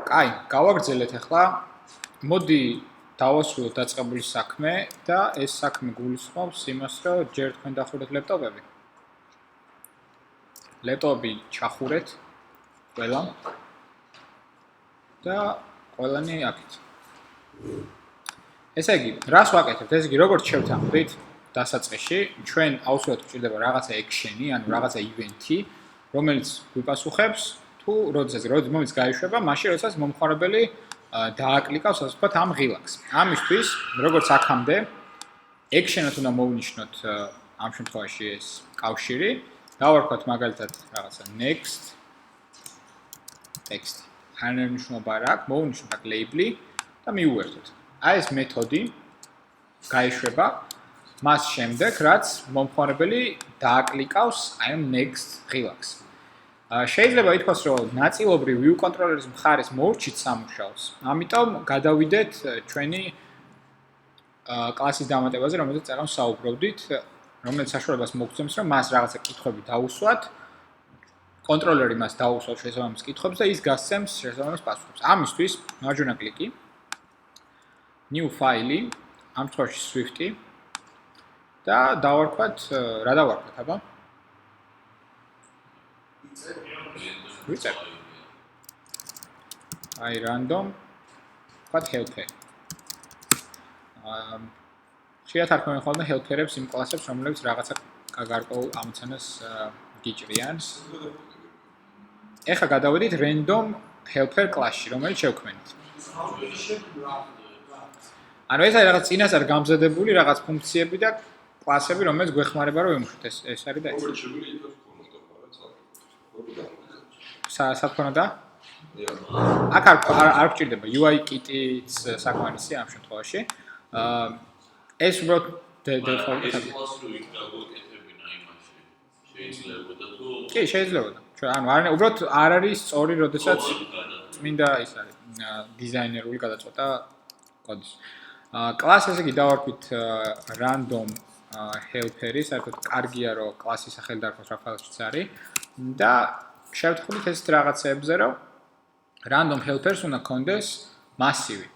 კაი, გავაგრძელეთ ახლა. მოდი დავასრულოთ დაწყებული საქმე და ეს საქმე გულისხმობს იმას, რომ ჯერ თქვენ დახურეთ ლეპტოპები. ლეპტოპი ჩახურეთ ყველამ და ყველანი აქეთ. ესე იგი, რას ვაკეთებთ? ესე იგი, როგორც შევთანხმდით დასაწყისში, ჩვენ აუცილებლად გვჭირდება რაღაცა action-ი, ანუ რაღაცა event-ი, რომელიც გვიპასუხებს თუ რომელიც გაიშვება, მაშინ როდესაც მომხმარებელი დააკლიკავს, ასე ვთქვათ, ამ ღილაკს. ამისთვის, როგორც აქამდე, action-ად უნდა მოვნიშნოთ ამ შემთხვევაში ეს კავშირი. დავარქვათ მაგალითად რაღაცა next text. არანაირი მნიშვნელობა არ აქვს, მოვნიშნოთ აქ label-ი და მივუერთოთ. აი ეს მეთოდი გაიშვება მას შემდეგ, რაც მომხმარებელი დააკლიკავს აი ამ next ღილაკს. შეიძლება ითქვას, რომ ნაწილობრივ view controller-ის მხარეს მოვrჩით სამუშაოს. ამიტომ გადავიდეთ ჩვენი კლასის დამატებაზე, რომელზეც წეგან საუბრობდით, რომელიც საშუალებას მოგცემს, რომ მას რაღაცა კითხვები დავუსვათ, კონტროლერი მას დაუსვათ შესაბამის კითხვებს და ის გასცემს შესაბამის პასუხებს. ამისთვის მარჯვენა კლიკი, new file-ი, ამ შემთხვევაში Swift-ი და დავარქვათ, რა დავარქვათ, აბა? Reset. აი random ვთქვათ helper. შეათარგმნიან ხოლმე helper-ებს იმ კლასებს, რომლებიც რაღაცა გარკვეულ ამოცანას გიჭრიან. ეხლა გადავედით random helper კლასში, რომელიც შევქმნით. ანუ ეს არის რაღაც წინასწარ გამზადებული რაღაც ფუნქციები და კლასები, რომელიც გვეხმარება რომ ვიმუშოთ. ეს არის და ეს. საფონდა? აქ არ გვჭირდება UI kit-იც საკმარისია ამ შემთხვევაში. ეს უბრალოდ default-ი. ეს კლასი რო იქ დაგვეკეთებინა იმაში. შეიძლება და თუ კი, შეიძლება. ანუ უბრალოდ არ არის სწორი, როდესაც წმინდა ის არის დიზაინერული გადაწყვეტა კოდის. კლასს ესე იგი დავარქვით random helper-ი, საერთოდ კარგია რომ კლასის სახელი დარქვას რა ფაილშიც არის და შევთხოვდით ეს რაღაცეებზე, რომ random helpers უნდა კონდეს მასივი.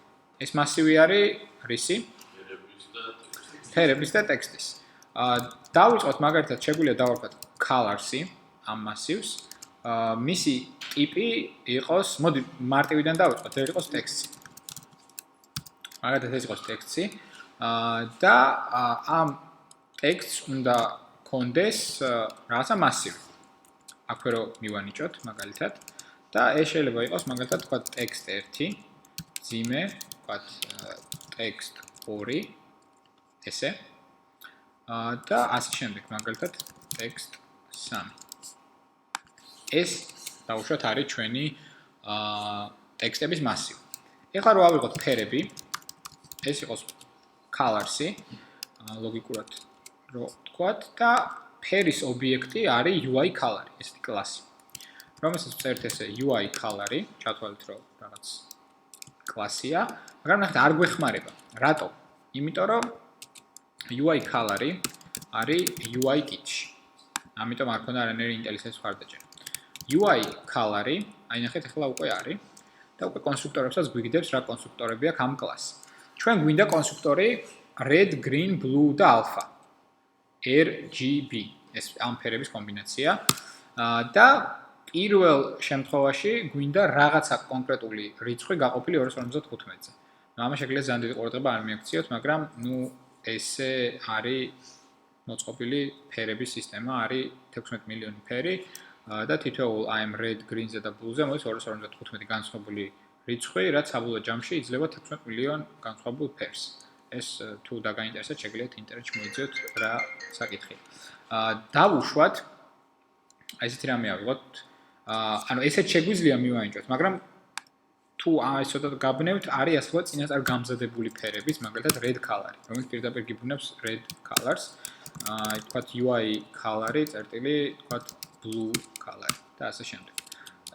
ეს მასივი არის რისი? ფერების და ტექსტის. დავიწყოთ მაგალითად შეგვიძლია დავარქვათ colors-ი ამ მასივს. მისი ტიპი იყოს, მოდი მარტივიდან დავიწყოთ, ეს იყოს ტექსტი. მაგალითად ეს იყოს ტექსტი და ამ ტექსტს უნდა კონდეს რაღაცა მასივი. აქვე რომ მივანიჭოთ მაგალითად და ეს შეიძლება იყოს მაგალითად თქვათ text 1, ძიმე, თქვათ text 2, ესე. და ასე შემდეგ მაგალითად text 3. ეს დაუშვათ არის ჩვენი ტექსტების მასივი. ეხლა რო ავიღოთ ფერები, ეს იყოს colors-ი, ლოგიკურად რო თქვათ და ფერის ობიექტი არის UI color, ესეთი კლასი. რომელსაც წერთ ესე UI color-ი, ჩათვალეთ რომ რაღაც კლასია, მაგრამ ნახეთ არ გვეხმარება. რატო? იმიტომ რომ UI color-ი არის UI kit-ში. ამიტომ არ ქონდა არანაირი ინტელისენს მხარდაჭერა. UI color-ი, აი ნახეთ ახლა უკვე არის და უკვე კონსტრუქტორებსაც გვიგდებს რა კონსტრუქტორები აქვს ამ კლასს. ჩვენ გვინდა კონსტრუქტორი red, green, blue და alpha. RGB ეს ამ ფერების კომბინაცია და პირველ შემთხვევაში გვინდა რაღაცა კონკრეტული რიცხვი გაყოფილი 255-ზე. ამას შეგვიძლია ძალიან დიდი ყურადღება არ მიაქციოთ, მაგრამ ნუ ესე არის მოწყობილი ფერების სისტემა, არის 16 მილიონი ფერი და თითოეულ აი ამ red, green-ზე და blue-ზე მოდის 255 განსხვავებული რიცხვი, რაც საბოლოო ჯამში იძლევა 16 მილიონ განსხვავებულ ფერს. ეს თუ დაგაინტერესებთ, შეგიძლიათ ინტერნეტში მოიძიოთ რა საკითხია. დავუშვათ აი ესეთი რამე ავიღოთ. ანუ ესეც შეგვიძლია მივაინჭოთ, მაგრამ თუ ეს ცოტა გაბნევთ, არის ასე ვთქვათ წინასწარ გამზადებული ფერების, მაგალითად red color-ი, რომელიც პირდაპირ გიბნევს red colors. აი ვთქვათ UI color-ი, წერტილი, ვთქვათ blue color და ასე შემდეგ.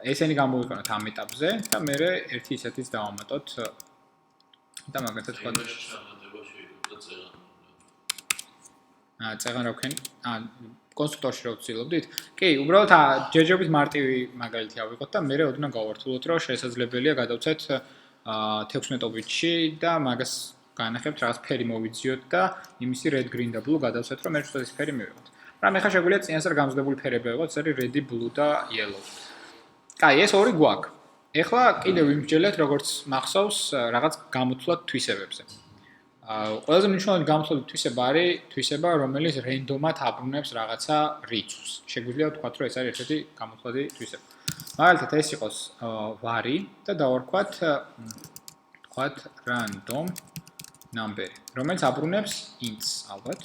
ესენი გამოვიყენოთ ამ ეტაპზე და მე ერთი ისეთიც დავამატოთ და მაგალითად ვთქვათ წეგან რა ვქენ? კონსტრუქტორში რო ვცდილობდით. კი, უბრალოდ ჯერჯერობით მარტივი მაგალითი ავიღოთ და მე ოდნავ გავართულოთ, რომ შესაძლებელია გადავცეთ 16 ბიტში და მაგას განახებთ რაღაც ფერი მოვიძიოთ და იმისი red green და blue გადავცეთ, რომ მე შევცვალ ეს ფერი მივიღოთ. მაგრამ ეხლა შეგვიძლია წინასწარ გამზადებული ფერები ავიღოთ, ეს არის red, blue და yellow. კაი, ეს ორი გვაქვს. ეხლა კიდევ ვიმსჯელეთ, როგორც მახსოვს, რაღაც გამოთვლად თვისებებზე. ყველაზე მნიშვნელოვანი გამოთვლადი თვისება არის თვისება, რომელიც რენდომად აბრუნებს რაღაცა რიცხვს. შეგვიძლია ვთქვათ, რომ ეს არის ერთ-ერთი გამოთვლადი თვისება. მაგალითად, ეს იყოს ვარი და დავარქვათ random number, რომელიც აბრუნებს ints ალბათ.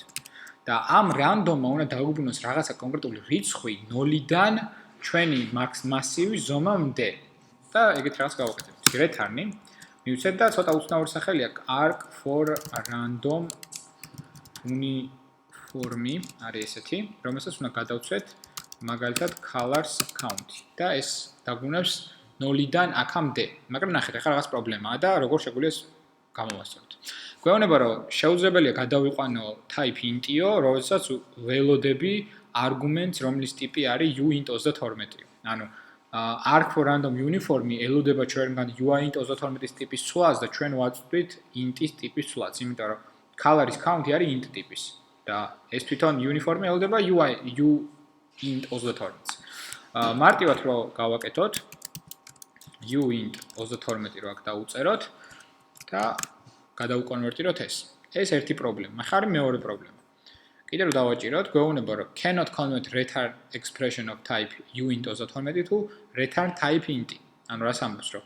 და ამ random-მა უნდა დაუბრუნოს რაღაცა კონკრეტული რიცხვი 0-დან ჩვენი მასივი ზომამდე. და ეგეთ რაღაც გავაკეთებთ. return-ი მივცეთ და ცოტა უცნაური სახელი აქვს arg for random uniform არის ესეთი, რომელსაც უნდა გადავცეთ მაგალითად colors count და ეს დაგვუნებს 0-დან აქამდე. მაგრამ ნახეთ, ახლა რაღაც პრობლემაა და როგორ შეგვიძლია ეს გამოვასწოროთ. გვეუბნება, რომ შეუძლებელია გადავიყვანო type int-ო, რომელსაც ველოდები arguments, რომლის ტიპი არის uint32. ანუ arg for random uniform ელოდება ჩვენგან uint32-ის ტიპის ცვლას და ჩვენ ვაწვდით int-ის ტიპის ცვლას, იმიტომ რომ colors count არის int ტიპის და ეს თვითონ uniform ელოდება uint32-ს. მარტივად რო გავაკეთოთ uint32 რო აქ დაუწეროთ და გადავუკონვერტიროთ ეს. ეს ერთი პრობლემა. ახლა არის მეორე პრობლემა. კიდევ რომ დავაჭიროთ, გვეუბნება რომ cannot convert return expression of type uint32 to return type int. ანუ რას ამბობს, რომ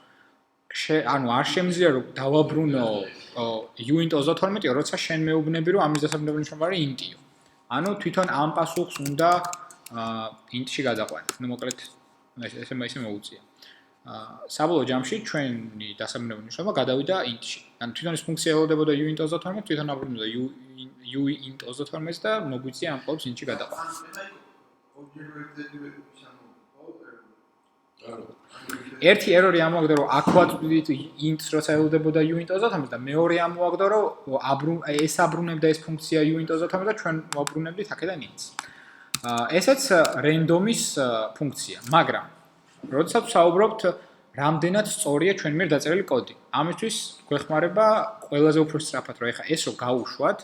ანუ არ შემიძლია რომ დავაბრუნო uint32, როცა შენ მეუბნები, რომ ამის დასაბრუნებელი ნიშნობა არის int-ო. ანუ თვითონ ამ პასუხს უნდა int-ში გადაყვანო. ნუ მოკლედ ესე მოუწია. საბოლოო ჯამში ჩვენი დასაბრუნებელი ნიშნობა გადავიდა int-ში. ანუ თვითონ ეს ფუნქცია ელოდებოდა uint32, თვითონ აბრუნებდა uint32 და მოგვიწია ამ ყოველს int-ში გადაყვანა. ერთი ერორი ამოაგდა, რომ აქ ვაწვდით int-ს, როცა ელოდებოდა uint32 და მეორე ამოაგდა, რომ ეს აბრუნებდა ეს ფუნქცია uint32 და ჩვენ ვაბრუნებდით აქედან int-ს. ესეც random-ის ფუნქცია, მაგრამ როდესაც ვსაუბრობთ რამდენად სწორია ჩვენ მიერ დაწერილი კოდი. ამისთვის გვეხმარება ყველაზე უფრო სწრაფად, რომ ეხა ეს რო გაუშვათ,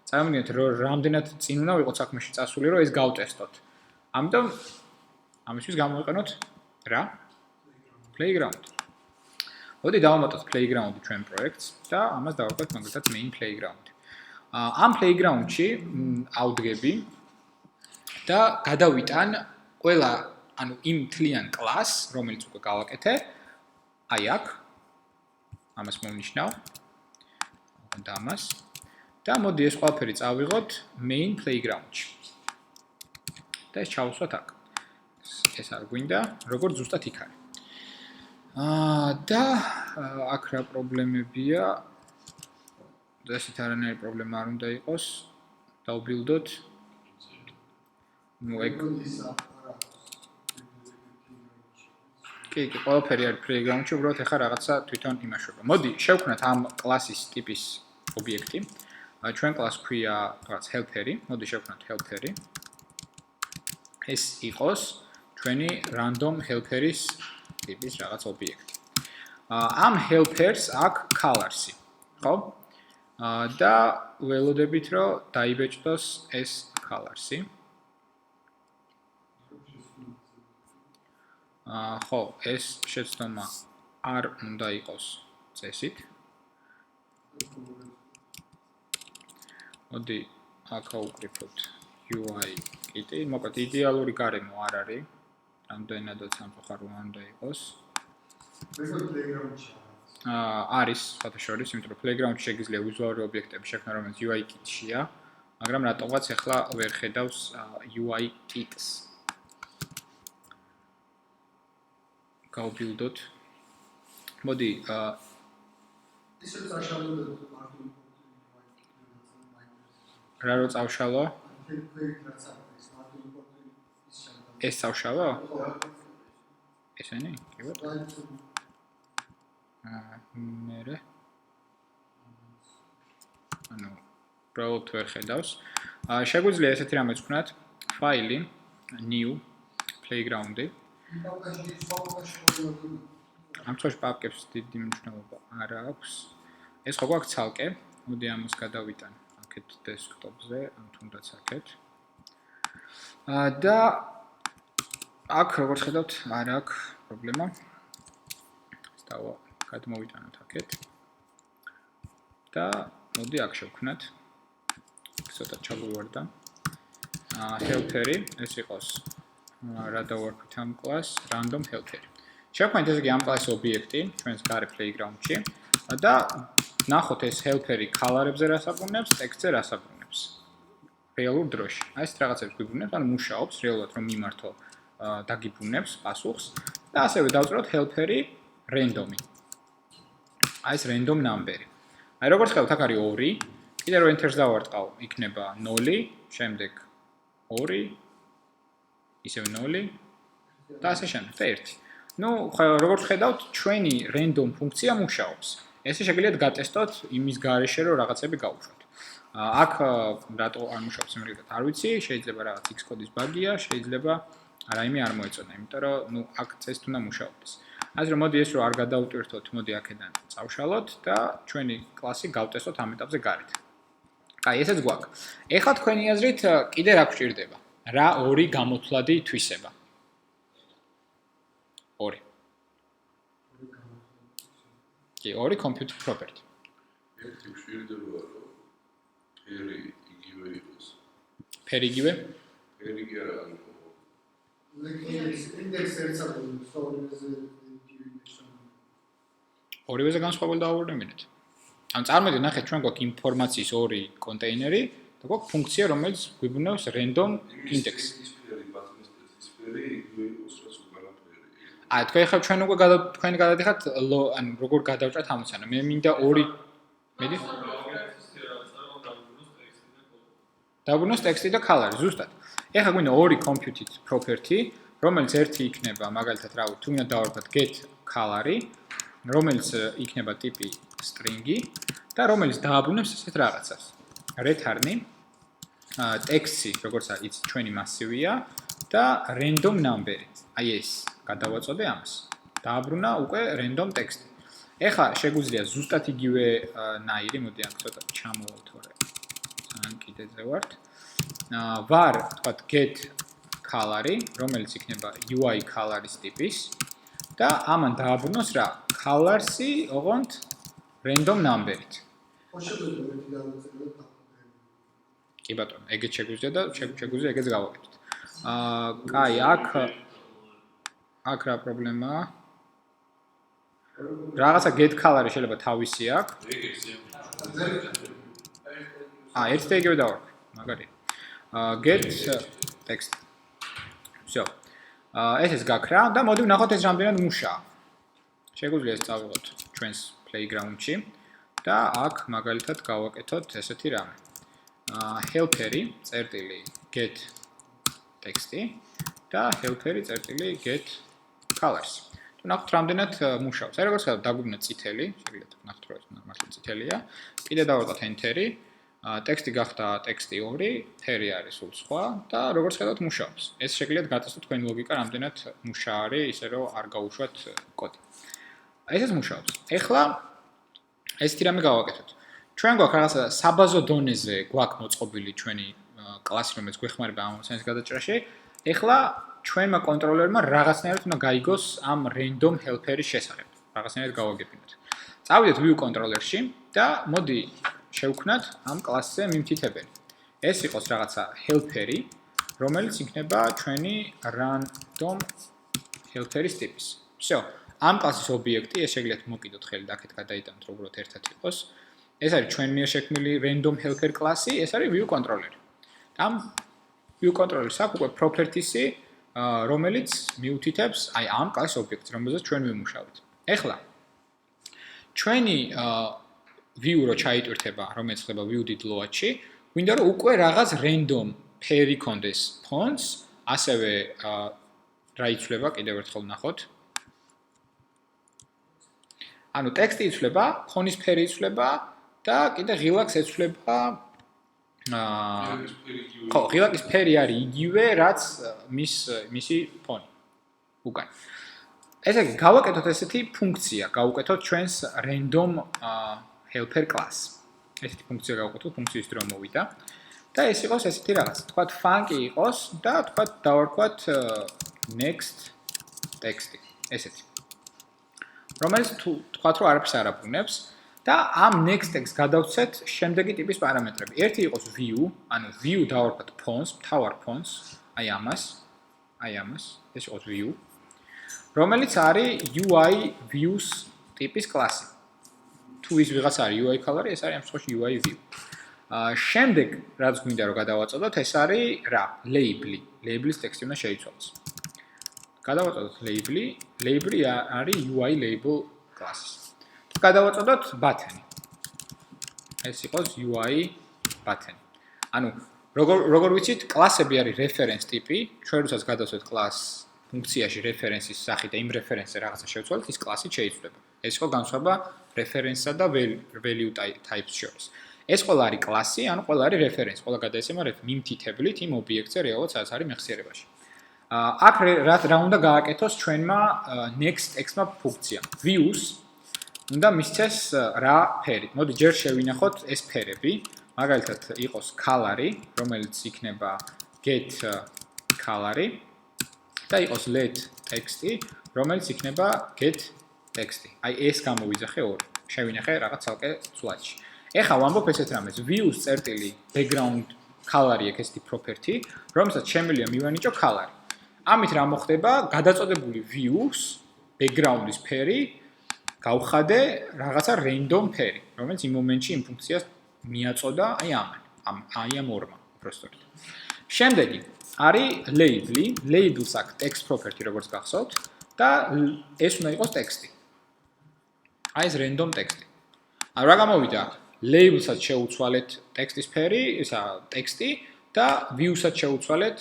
წარმოგიდგენთ, რომ რამდენად წინ უნდა ვიყოთ საქმეში წასული, რომ ეს გავტესტოთ. ამიტომ ამისთვის გამოვიყენოთ რა? Playground. მოდი დავამატოთ playground ჩვენ პროექტს და ამას დავაკვეთ მაგალითად main playground. ამ playground-ში ავდგები და გადავიტან ყველა ანუ იმ თლიან კლასს, რომელიც უკვე გავაკეთე, აი აქ. ამას მოვნიშნავ. და ამას. და მოდი ეს ყველაფერი წავიღოთ main playground-ში. და ეს ჩავუსვათ აქ. ეს არ გვინდა, როგორც ზუსტად იქ არის. და აქ რა პრობლემებია? და ესეთ არანაირი პრობლემა არ უნდა იყოს. დავბილდოთ. ნუ ეგ კი, ყველაფერი არის playground-ში, უბრალოდ ეხლა რაღაცა თვითონ იმაშობა. მოდი, შევქმნათ ამ კლასის ტიპის ობიექტი. ჩვენ კლასს ქვია რაღაც helper-ი. მოდი შევქმნათ helper-ი. ეს იყოს ჩვენი random helper-ის ტიპის რაღაც ობიექტი. ამ helpers აქვს colors-ი, ხო? და ველოდებით, რომ დაიბეჭდოს ეს colors-ი. ხო, ეს შეცდომა არ უნდა იყოს წესით. მოდი, აქ ავუკრიფოთ UI კიტი, მოკლედ იდეალური გარემო არ არის. რამდენადაც სამწუხარო უნდა იყოს. არის, სხვათა შორის, იმიტომ რომ playground-ში შეგიძლია ვიზუალური ობიექტები შექმნა, რომელიც UI kit-შია, მაგრამ რატომღაც ახლა ვერ ხედავს UI kit-ს. გავბილდოთ. მოდი, ისე წაშალოთ რა რო წავშალო? ეს წავშალო? ესენი? კი ბატონო. მერე. ანუ პროუთ ვერ ხედავს. შეგვიძლია ესეთი რამეც ვქნათ. ფაილი new playground-ი. ამ წუთში პაპკებს დიდი მნიშვნელობა არ აქვს. ეს ხო გვაქვს ცალკე. მოდი ამას გადავიტან აქეთ desktop-ზე, ან თუნდაც აქეთ. და აქ როგორც ხედავთ, არ აქვს პრობლემა. დავა გადმოვიტანოთ აქეთ. და მოდი აქ შევქმნათ. ცოტა ჩაგვივარდა. helper-ი, ეს იყოს რა დავარქვით ამ კლასს, random helper-ი. შევქმნით ესე იგი ამ კლასის ობიექტი ჩვენს გარე playground-ში და ნახოთ ეს helper-ი color-ებზე რას აბრუნებს, text-ზე რას აბრუნებს. რეალურ დროში. აი ეს რაღაცებს გვიბრუნებს, ანუ მუშაობს რეალურად რომ მიმართო დაგიბრუნებს პასუხს და ასევე დავწეროთ helper-ი random-ი. აი ეს random number-ი. აი როგორც ხედავთ, აქ არის 2, კიდე რო enter-ს დავარტყავ, იქნება 0, შემდეგ 2, ისევ 0 და ასე შემდეგ და 1. ნუ როგორც ხედავთ, ჩვენი random ფუნქცია მუშაობს. ესე შეგიძლიათ გატესტოთ იმის გარეშე რომ რაღაცები გაუშვათ. აქ რატო არ მუშაობს იმერიგად არ ვიცი, შეიძლება რაღაც X კოდის ბაგია, შეიძლება რაიმე არ მოეწონა, იმიტომ რომ ნუ აქ წესით უნდა მუშაობდეს. ასე რომ მოდი ეს რო არ გადაუტვირთოთ, მოდი აქედან წავშალოთ და ჩვენი კლასი გავტესტოთ ამ ეტაპზე გარეთ. აი, ესეც გვაქვს. ეხლა თქვენი აზრით კიდე რა გვჭირდება? რა ორი გამოთვლადი თვისება? 2. კი, 2 computer property. ერთი გვჭირდება რომ ფერი იგივე იყოს. ფერი იგივე? ფერი კი არა, ანუ ინდექსი ერთსა ორივეზე ორივეზე განსხვავებული დავაბრუნებინეთ. ანუ წარმოვიდგინეთ, ნახეთ, ჩვენ გვაქვს ინფორმაციის 2 კონტეინერი და გვაქვს ფუნქცია, რომელიც გვიბრუნებს random index-ს. ის ფერი ბატონის ტესტის ფერი იგივე იყოს, რაც უკანა ფერი. აი, თქვენ ხა ჩვენ უკვე თქვენი გადადიხართ, ანუ როგორ გადავჭრათ ამოცანა. მე მინდა 2 მედი დავბრუნოს ტექსტი და color-ი, ზუსტად. ეხლა გვინდა 2 computed property, რომელიც ერთი იქნება, მაგალითად, რა ვიცი, თუ მინდა დავარქვათ get color-ი, რომელიც იქნება ტიპი string-ი და რომელიც დააბრუნებს ესეთ რაღაცას. return-ი, text-ი, როგორც არის ჩვენი მასივია და random number-ი. აი ეს, გადავაწოდე ამას. დააბრუნა უკვე random text-ი. ეხლა შეგვიძლია ზუსტად იგივე ნაირი, მოდი აქ ცოტა ჩამოვალ თორე. ან კიდეზე ვართ. var, თქვათ get color-ი, რომელიც იქნება UI color-ის ტიპის და ამან დააბრუნოს რა? colors-ი, ოღონდ random number-ით. კი ბატონო, ეგეც შეგვიძლია და შეგვიძლია ეგეც გავაკეთოთ. კაი, აქ რა პრობლემაა? რაღაცა get color-ი შეიძლება თავისი აქვს. ერთ და იგივე დავარქვი, მაგარია. get text. всё. ეს გაქრა და მოდი ვნახოთ ეს რამდენად მუშაა. შეგვიძლია ეს წავიღოთ ჩვენს playground-ში და აქ მაგალითად გავაკეთოთ ესეთი რამე. helper-ი წერტილი get text-ი და helper-ი წერტილი get colors. თუ ნახოთ რამდენად მუშაობს. აი როგორც ხედავთ, დაგვიბრუნა წითელი, შეგიძლიათ ნახოთ რომ ეს მართლა წითელია. კიდე დავარქვათ enter-ი. ტექსტი გახდა ტექსტი 2, ფერი არის სულ სხვა და როგორც ხედავთ მუშაობს. ეს შეგიძლიათ გატესტოთ თქვენი ლოგიკა რამდენად მუშა არის, ისე რომ არ გაუშვათ კოდი. ესეც მუშაობს. ეხლა ესეთი რამე გავაკეთოთ. ჩვენ გვაქვს რაღაცა საბაზო დონეზე გვაქვს მოწყობილი ჩვენი კლასი, რომელიც გვეხმარება ამ ამოცანის გადაჭრაში. ეხლა ჩვენმა კონტროლერმა რაღაცნაირად უნდა გაიგოს ამ random helper-ის შესახებ. რაღაცნაირად გავაგებინოთ. წავიდეთ view controller-ში და მოდი შევქმნათ ამ კლასზე მიმთითებელი. ეს იყოს რაღაცა helper-ი, რომელიც იქნება ჩვენი random helper-ის ტიპის. всё. ამ კლასის ობიექტი, ეს შეგიძლიათ მოკიდოთ ხელი და აქეთ გადაიტანოთ, როგორც ერთად იყოს. ეს არის ჩვენ მიერ შექმნილი random helper კლასი, ეს არის view controller-ი. ამ view controller-ს აქვს უკვე properties-ი, რომელიც მიუთითებს აი ამ კლასის ობიექტს, რომელზეც ჩვენ ვიმუშავებთ. ეხლა ჩვენი view რო ჩაიტვირთება, რომელიც ხდება view-did load-ში, გვინდა რომ უკვე რაღაც random ფერი კონდეს ფონს, ასევე რა იცვლება, კიდევ ერთხელ ნახოთ. ანუ ტექსტი იცვლება, ფონის ფერი იცვლება და კიდე ღილაკს ეცვლება ხო, ღილაკის ფერი არის იგივე, რაც მისი ფონი. უკან. ესე იგი, გავაკეთოთ ესეთი ფუნქცია, გავუკეთოთ ჩვენს random helper class. ესეთი ფუნქცია გავუკეთოთ, ფუნქციის დრო მოვიდა. და ეს იყოს ესეთი რაღაც. თქვათ funky იყოს და თქვათ დავარქვათ next text-ი. ესეთი. რომელიც თქვათ რომ არაფერს არ აბრუნებს და ამ next text გადავცეთ შემდეგი ტიპის პარამეტრები. ერთი იყოს view, ანუ view დავარქვათ fonts, მთავარ fonts, აი ამას, ეს იყოს view. რომელიც არის UI views ტიპის კლასი. თუ ის ვიღაც არის UI color, ეს არის ამ შემთხვევაში UI view. შემდეგ რაც გვინდა რომ გადავაწოდოთ, ეს არის რა? label. label-ის ტექსტი უნდა შეიცვალოს. გადავაწოდოთ label არის UI label კლასის. გადავაწოდოთ button. ეს იყოს UI button. ანუ როგორ ვიცით, კლასები არის reference ტიპი, ჩვენ როდესაც გადავწოდოთ კლას ფუნქციაში reference-ის სახით და იმ reference-ზე რაღაცა შევცვალოთ, ის კლასი შეიცვლება. ეს იყო განსხვავება reference-სა და value types შორის. ეს ყველა არის კლასი, ანუ ყველა არის reference, ყველა გადაეცემა მიმთითებლით იმ ობიექტზე რეალურად სადაც არის მეხსიერებაში. აქ რა უნდა გააკეთოს ჩვენმა next text-მა ფუნქცია. views უნდა მისცეს რა ფერი. მოდი ჯერ შევინახოთ ეს ფერები. მაგალითად იყოს color-ი, რომელიც იქნება get color-ი და იყოს let text-ი, რომელიც იქნება get text-ი. აი ეს გამოვიძახე ორი. შევინახე რაღაც ცალკე სლაიდში. ეხლა ვამბობ ესეთ რამეს. views წერტილი background color-ი აქვს ესეთი property, რომელსაც შემიძლია მივანიჭო color-ი. ამით რა მოხდება? გადაწოდებული views background-ის ფერი გავხადე რაღაცა random ფერი, რომელიც იმ მომენტში იმ ფუნქციას მიაწოდა აი ამ ორმა, უბრალოდ. შემდეგი არის label-ი, label-ს აქვს text property, როგორც გახსოვთ, და ეს უნდა იყოს ტექსტი. აი ეს random ტექსტი. ანუ რა გამოვიდა? label-საც შეუცვალეთ ტექსტის ფერი, ისა ტექსტი და view-საც შეუცვალეთ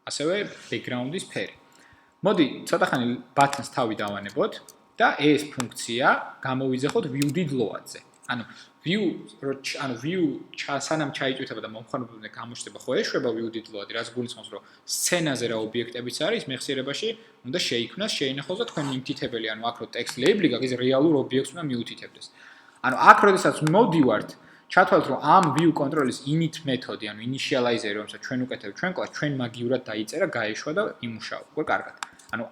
ასევე background-ის ფერი. მოდი, ცოტახანი button-ს თავი დავანებოთ და ეს ფუნქცია გამოვიძახოთ view.load-ზე. ანუ view სანამ ჩაიწვითება და მომხმარებელზე გამოჩნდება ხო ეშვება view.load-ი, რაც გულისხმობს, რომ სცენაზე რა ობიექტებიც არის, მეხსიერებაში უნდა შეიქმნას, შეინახოს და თქვენ მიმთითებელი, ანუ აქ რო text label-ი გაქვს, რეალურ ობიექტს უნდა მიუთითებდეს. ანუ აქ როდესაც მოვდივართ, ჩათვალეთ, რომ ამ view control-ის init მეთოდი, ანუ initializer-ი, რომელსაც ჩვენ უკეთებთ ჩვენ კლასს, ჩვენ მაგივრად დაიწერა, გაეშვა და იმუშავა. უკვე კარგად. ანუ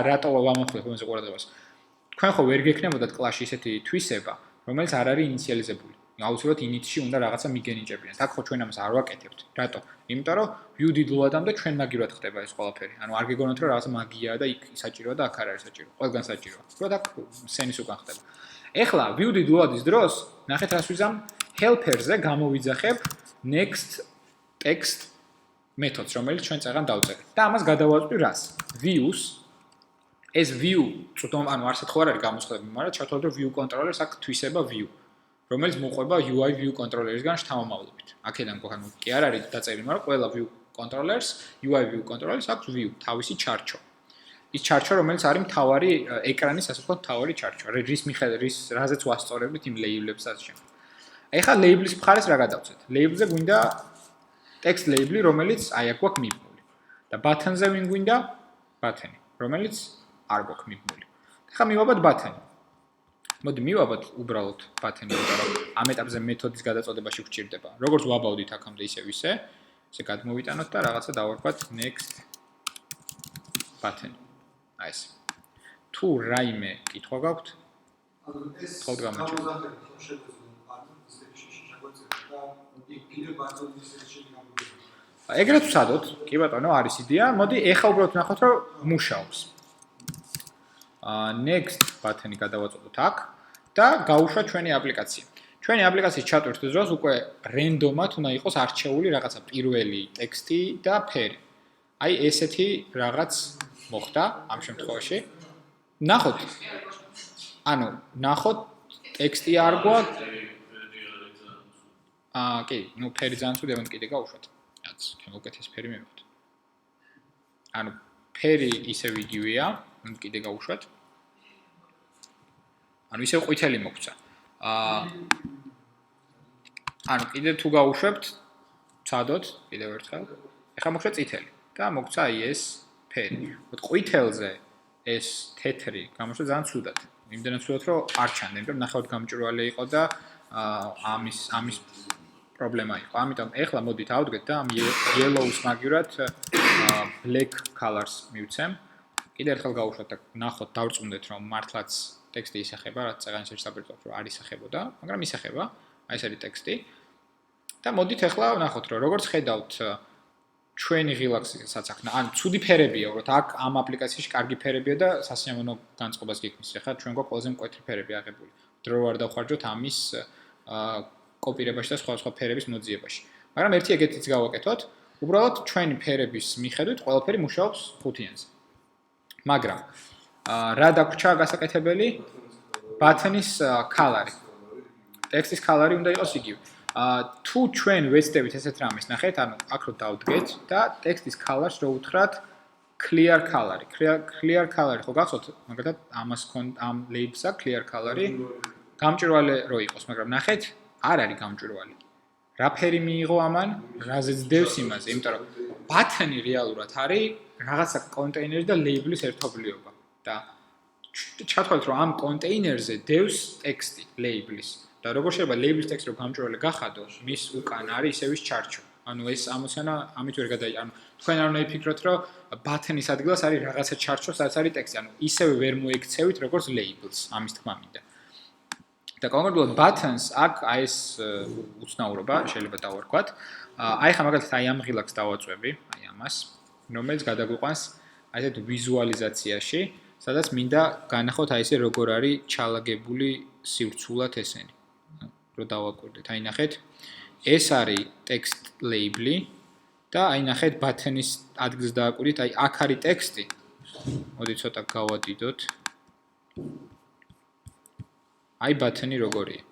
რატო ვამოხდეთ მომზე ყურადღებას? თქვენ ხო ვერ გექნებოდათ კლასში ისეთი თვისება, რომელიც არ არის ინიციალიზებული. აუცილებლად init-ში უნდა რაღაცა მიგენიჭებინათ. აქ ხო ჩვენ ამას არ ვაკეთებთ. რატო? იმიტომ რომ view.load-ამდე ჩვენ მაგივრად ხდება ეს ყველაფერი. ანუ არ გეგონოთ რომ რაღაცა მაგიაა და იქ საჭიროა და აქ არ არის საჭირო. ყველგან საჭიროა. უბრალოდ აქ სცენის უკან ხდება. ეხლა view.load-ის დროს ნახეთ რას ვიზამ helper-ზე გამოვიძახებ next text მეთოდს, რომელიც ჩვენ წაღან დავწერეთ. და ამას გადავაწვდი რას? views ეს view წუთომ ანუ არსად ხო არ არის გამოსხდები, მაგრამ ჩათვალეთ რომ view controller-ს აქვს თვისება view, რომელიც მოყვება UI view controller-ისგან შთამომავლობით. აქედან ანუ კი არ არის დაწერილი, მაგრამ ყველა view controllers, UI view controllers აქვს view, თავისი ჩარჩო. ის ჩარჩო, რომელიც არის მთავარი ეკრანის, ასე ვთქვათ, მთავარი ჩარჩო. რის მიხედვით, რაზეც ვასწორებთ იმ label-ებს ასე შემდეგ. ეხლა label-ის მხარეს რა გადავცეთ? label-ზე გვინდა text label-ი, რომელიც აი აქ გვაქვს მიბმული. და button-ზე ვინ გვინდა? button-ი, რომელიც არ გვაქვს მიბმული. ეხლა მივაბად button-ი. მოდი მივაბად უბრალოდ button-ი, იმიტომ რომ ამ ეტაპზე მეთოდის გადაწოდებაში გვჭირდება. როგორც ვაბავდით აქამდე ისე. ესე გადმოვიტანოთ და რაღაცა დავარქვათ next button. აი ეს. თუ რაიმე კითხვა გაქვთ? ეს თქო გამოჩვენე. ეგრეთ ვცადოთ, კი ბატონო, არის იდეა. მოდი ეხლა უბრალოდ ნახოთ, რომ მუშაობს. next button-ი გადავაწოდოთ აქ და გავუშვათ ჩვენი აპლიკაცია. ჩვენი აპლიკაციის ჩატვირთვის დროს უკვე random-ად უნდა იყოს არჩეული რაღაცა პირველი ტექსტი და ფერი. აი ესეთი რაღაც მოხდა ამ შემთხვევაში. ნახოთ. ანუ ნახოთ ტექსტი არ გვაქვს. კი, ნუ ფერი ძალიან ცუდი, ამიტომ კიდე გავუშვათ. რაც ჩვენ უკეთეს ფერი მივიღოთ. ანუ ფერი ისევ იგივეა, ანუ კიდე გავუშვათ. ანუ ისევ ყვითელი მოგვცა. ანუ კიდე თუ გავუშვებთ, ვცადოთ კიდევ ერთხელ. ეხლა მოხდა წითელი და მოგვცა აი ეს ფერი. ყვითელზე ეს თეთრი გამოჩნდა ძალიან ცუდად. იმდენად ცუდად, რომ არ ჩანდა, იმიტომ რომ ნახევარად გამჭვირვალე იყო და ამის პრობლემა იყო. ამიტომ ეხლა მოდით ავდგეთ და ამ yellow-ს მაგივრად black colors მივცემ. კიდევ ერთხელ გავუშვათ და ნახოთ, დავწუნდეთ, რომ მართლაც ტექსტი ისახება, რაც წეგანის შესაბამისად რომ არ ისახებოდა, მაგრამ ისახება. აი ეს არის ტექსტი. და მოდით ეხლა ვნახოთ, რომ როგორც ხედავთ ჩვენი ღილაკსაც აქ, ან ცუდი ფერებია, უბრალოდ აქ ამ აპლიკაციაში კარგი ფერებია და სასიამოვნო განწყობას გიქმნის. ეხლა ჩვენ გვაქვს ყველაზე მკვეთრი ფერები აღებული. დრო არ დავხარჯოთ ამის კოპირებაში და სხვა ფერების მოძიებაში. მაგრამ ერთი ეგეთიც გავაკეთოთ, უბრალოდ ჩვენი ფერების მიხედვით ყველაფერი მუშაობს ხუთიანზე. მაგრამ რა დაგვრჩა გასაკეთებელი? ბათონის color-ი. ტექსტის color-ი უნდა იყოს იგივე. თუ ჩვენ ვეცდებით ესეთ რამეს, ნახეთ, ანუ აქ რო დავდგეთ და ტექსტის color-ს რო უთხრათ clear color-ი. Clear color-ი ხო გახსოვთ, მაგალითად ამ labels-ა clear color-ი გამჭვირვალე რო იყოს, მაგრამ ნახეთ, არ არის გამჭვირვალე. რა ფერი მიიღო ამან? რაზეც დევს იმაზე, იმიტომ რომ ბათონი რეალურად არის რაღაცა კონტეინერი და label-ის ერთობლიობა. და ჩათვალეთ, რომ ამ კონტეინერზე დევს ტექსტი label-ის. და როგორ შეიძლება label-ის ტექსტი რო გამჭვირვალე გახადო, მის უკან არის ისევის ჩარჩო. ანუ ეს ამოცანა ამით ვერ გადაიჭრა. ანუ თქვენ არ უნდა იფიქროთ, რომ ბათონის ადგილას არის რაღაცა ჩარჩო, სადაც არის ტექსტი. ანუ ისევე ვერ მოექცევით, როგორც labels, ამის თქმა მინდა. და კონკრეტულად buttons აქ აი ეს უცნაურობა შეიძლება დავარქვათ. აი ხა მაგალითად აი ამ ღილაკს დავაწვევი, აი ამას, რომელიც გადაგვიყვანს აი ეს ვიზუალიზაციაში, სადაც მინდა განახოთ აი ესე როგორ არის ჩალაგებული სივრცულად ესენი. რო დავაკვირდეთ, აი ნახეთ, ეს არის text label-ი და აი ნახეთ button-ის ადგილს დააკვირდით, აი აქ არის ტექსტი. მოდი ცოტა გავადიდოთ. აი ბათონი როგორია.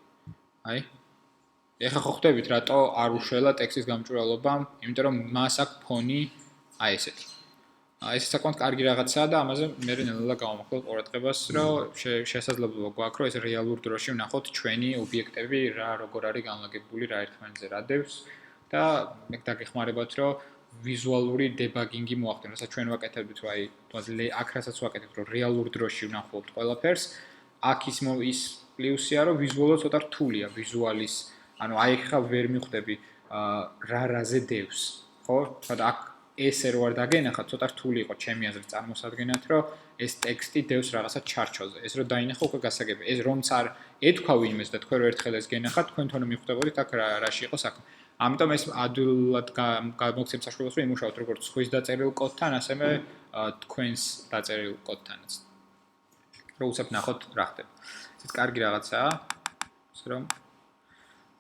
აი. ეხლა ხო ხვდებით რატო არ უშველა ტექსტის გამჭვირვალობამ, იმიტომ რომ მას აქვს ფონი აი ესეთი. ეს საკმაოდ კარგი რაღაცაა და ამაზე მე ნელა გავამახვილ ყურადღებას, რომ შესაძლებლობა გვაქვს, რომ ეს რეალურ დროში ვნახოთ ჩვენი ობიექტები რა როგორ არის განლაგებული, რა ერთმანეთზე რა დევს და მე დაგეხმარებათ, რომ ვიზუალური დებაგინგი მოახდინოს. რასაც ჩვენ ვაკეთებთ, რომ აი აქ რასაც ვაკეთებთ, რომ რეალურ დროში ვნახოთ ყველაფერს, აქ ის პლუსია, რომ ვიზუალურად ცოტა რთულია ვიზუალის, ანუ აი ხა ვერ მიხვდები რა რაზე დევს, ხო? თორე აქ ესე რო არ დაგენახა, ცოტა რთული იყო ჩემი აზრით წარმოსადგენად, რომ ეს ტექსტი დევს რაღაცა ჩარჩოზე. ეს რო დაინახო უკვე გასაგებია. ეს რომც არ ეთქვა ვინმეს და თქვენ რო ერთხელ ეს გენახათ, თქვენ თვითონ მიხვდებოდით აქ რაში იყო საქმე. ამიტომ ეს ადვილად გამოგცემ საშუალებას, რომ იმუშაოთ როგორც ხვის დაწერილ კოდთან, ასევე თქვენს დაწერილ კოდთანაც. რო უცებ ნახოთ რა ხდება. ეს კარგი რაღაცაა. ასე რომ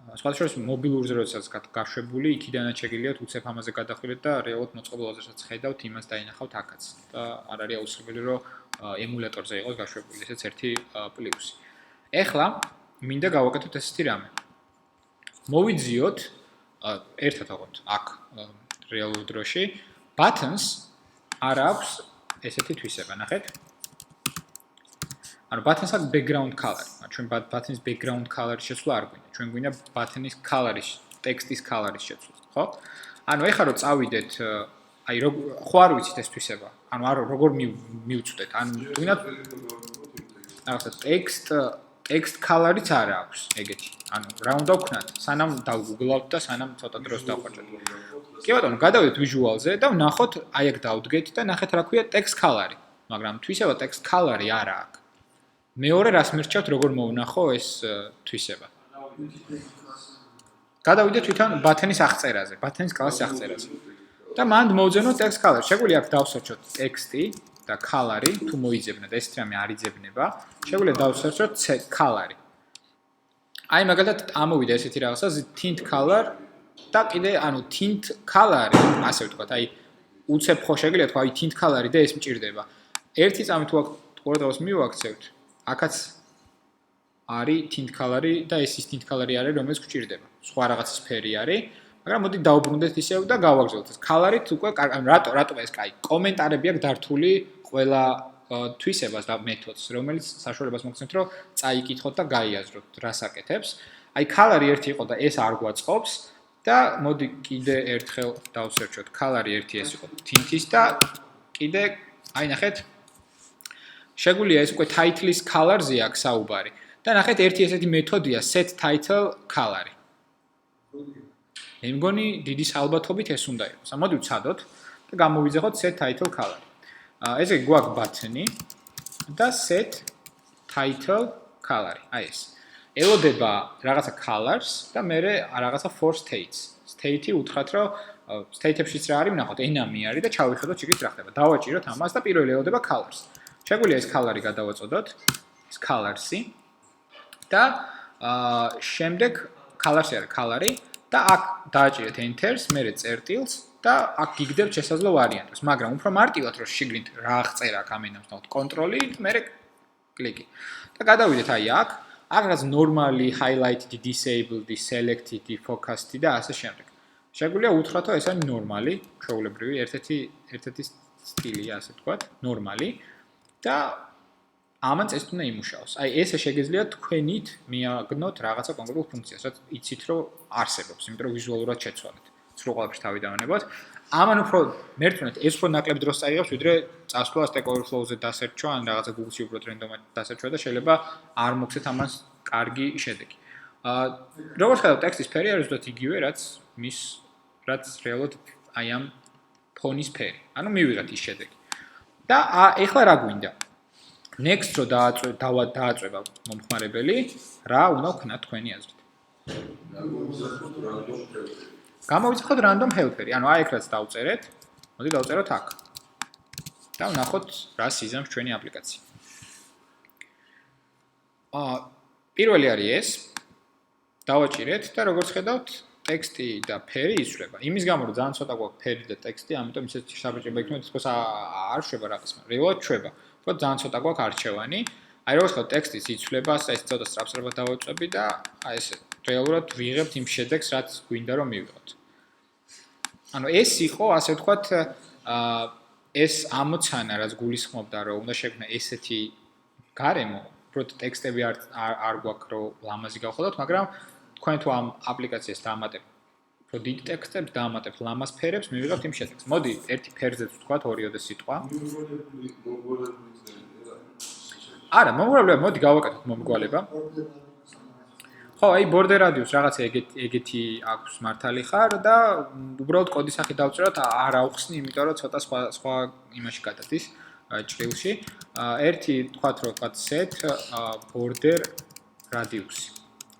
სხვადასხვა მობილურზე როდესაც გაშვებული, იქიდანაც შეგიძლიათ უცებ ამაზე გადახვილეთ და რეალურად მოწყობილობაზე რაც ხედავთ, იმას დაინახავთ აქაც. და არ არის აუცილებელი, რომ ემულატორზე იყოს გაშვებული. ესეც ერთი პლუსი. ეხლა მინდა გავაკეთოთ ესეთი რამე. მოვიძიოთ ერთად აღოთ აქ რეალურ დროში buttons არ აქვს ესეთი თვისება, ნახეთ. ანუ buttons აქვს background color. ჩვენ buttons background color-ის შეცვლა არ გვინდა. ჩვენ გვინდა buttons color-ის, ტექსტის color-ის შეცვლა, ხო? ანუ ეხლა რომ წავიდეთ, აი ხო არ ვიცით ეს თვისება. ანუ არ როგორ მივწვდეთ. ანუ თუნდაც რაღაცა text color-იც არ აქვს ეგეთი. ანუ რა უნდა ვქნათ? სანამ დავგუგლავთ და სანამ ცოტა დროს დავხარჯოთ. კი ბატონო, გადავიდეთ visual-ზე და ვნახოთ, აი აქ დავდგეთ და ნახეთ რა ქვია text color-ი. მაგრამ თვისება text color-ი არა აქვს. მეორე რას მირჩევთ, როგორ მოვნახო ეს თვისება? გადავიდეთ თვითონ ბათონის აღწერაზე, ბათონის კლასის აღწერაზე. და მანდ მოვძენოთ text color. შეგვიძლია აქ დავსერჩოთ ტექსტი და color-ი, თუ მოიძებნათ, ეს რამე არ იძებნება. შეგვიძლია დავსერჩოთ color-ი. აი მაგალითად ამოვიდა ესეთი რაღაცა tint color და კიდე ანუ tint color-ი, ასე ვთქვათ, აი უცებ ხო შეგვიძლია თქვა, აი tint color-ი და ეს მჭირდება. ერთი წამი თუ აქ ყურადღებას მივაქცევთ, აქაც არის tint color-ი და ეს ის tint color-ი არის, რომელიც გვჭირდება. სხვა რაღაც სფერი არის, მაგრამ მოდი დავუბრუნდეთ ისევ და გავაგრძელოთ. ეს color-ით უკვე რატო ეს კაი კომენტარები აქვს დართული ყველა თვისებას და მეთოდს, რომელიც საშუალებას მოგცემთ, რომ წაიკითხოთ და გაიაზროთ, რას აკეთებს. აი color-ი ერთი იყო და ეს არ გვაწყობს და მოდი კიდე ერთხელ დავსერჩოთ color-ი ერთი ეს იყო tint-ის და კიდე აი ნახეთ შეგვიძლია ეს უკვე title-ის color-ზე აქვს საუბარი და ნახეთ ერთი ესეთი მეთოდია set title color-ი. მე მგონი დიდი ალბათობით ეს უნდა იყოს. მოდი ვცადოთ და გამოვიძახოთ set title color. ესე გვაქვს button-ი და set title color-ი. აი ეს. ელოდება რაღაცა colors და მე რაღაცა for states. State-ი უთხრათ, რომ state-ებშიც რა არის, ვნახოთ, enemy არის და ჩავიხედოთ შეგით რა ხდება. დავაჭიროთ ამას და პირველი ელოდება colors. შეგვიძლია ეს color-ი გადავაწოდოთ, ეს colors-ი და შემდეგ colors-ი არის color-ი და აქ დააჭირეთ enter-ს, მერე წერტილს და აქ გიგდებთ შესაძლო ვარიანტებს, მაგრამ უფრო მარტივად რომ შიგნით რა აღწერა აქ ამენებს, ნახოთ, control-ი, მერე კლიკი. და გადავიდეთ აი აქ აქ რაღაც normally highlighted, disabled, selected, focused და ასე შემდეგ. შეგვიძლია უთხრათ, რომ ეს არის normally, ჩვეულებრივი, ერთ-ერთი სტილია, ასე ვთქვათ, normally და ამან წეს უნდა იმუშაოს. აი ესე შეგეძლია თქვენით მიაგნოთ რაღაცა კონკრეტულ ფუნქციას, რაც იცით, რომ არსებობს, იმიტომ რომ ვიზუალურად შეცვალეთ. სულ ყველაფერს თავი დავანებოთ. ამან უფრო მერწმუნეთ, ეს უფრო ნაკლებ დროს წაიღებს, ვიდრე წასვლა Stack Overflow-ზე დასერჩვა, ან რაღაცა Google-ში უბრალოდ რენდომად დასერჩვა და შეიძლება არ მოგცეთ ამას კარგი შედეგი. როგორც ხედავთ, ტექსტის ფერი არის ზუსტად იგივე, რაც რეალურად აი ამ ფონის ფერი. ანუ მივიღეთ ის შედეგი. და ეხლა რა გვინდა? Next რო დააწვება მომხმარებელი, რა უნდა ვქნათ თქვენი აზრით? გამოვიწყოთ random helper-ი. ანუ აი ეგ რაც დავწერეთ, მოდი დავწეროთ აქ. და ვნახოთ რა სიზამს ჩვენი აპლიკაცია. პირველი არის ეს. დავაჭირეთ და როგორც ხედავთ, ტექსტი და ფერი იცვლება. იმის გამო რომ ძალიან ცოტა გვაქვს ფერი და ტექსტი, ამიტომ ისეთ საბჭოება იქნება, თქოს არ შვება რაღაც, მაგრამ რეალურად შვება. თქო ძალიან ცოტა გვაქვს არჩევანი. აი როგორც ხედავთ, ტექსტიც იცვლება, ეს ცოტა სწრაფად დავაწვევი და აი ეს რეალურად ვიღებთ იმ შედეგს, რაც გვინდა რომ მივიღოთ. ანუ ეს იყო, ასე ვთქვათ, ეს ამოცანა, რაც გულისხმობდა, რომ უნდა შექმნა ესეთი გარემო, უბრალოდ ტექსტები არ გვაქვს, რომ ლამაზი გავხადოთ, მაგრამ თქვენ თუ ამ აპლიკაციას დაამატებთ, უფრო დიდ ტექსტებს, დაამატებთ ლამაზ ფერებს, მივიღებთ იმ შედეგს. მოდი, ერთი ფერზეც ვთქვათ, ორიოდე სიტყვა. არა, მომრავლება, მოდი გავაკეთოთ მომრგვალება. ხო, აი border radius რაღაცა ეგეთი აქვს მართალი ხარ და უბრალოდ კოდის სახით დავწეროთ, არ ავხსნი, იმიტომ რომ ცოტა სხვა იმაში გადადის ჭრილში. ერთი თქვათ, რომ თქვათ set border radius.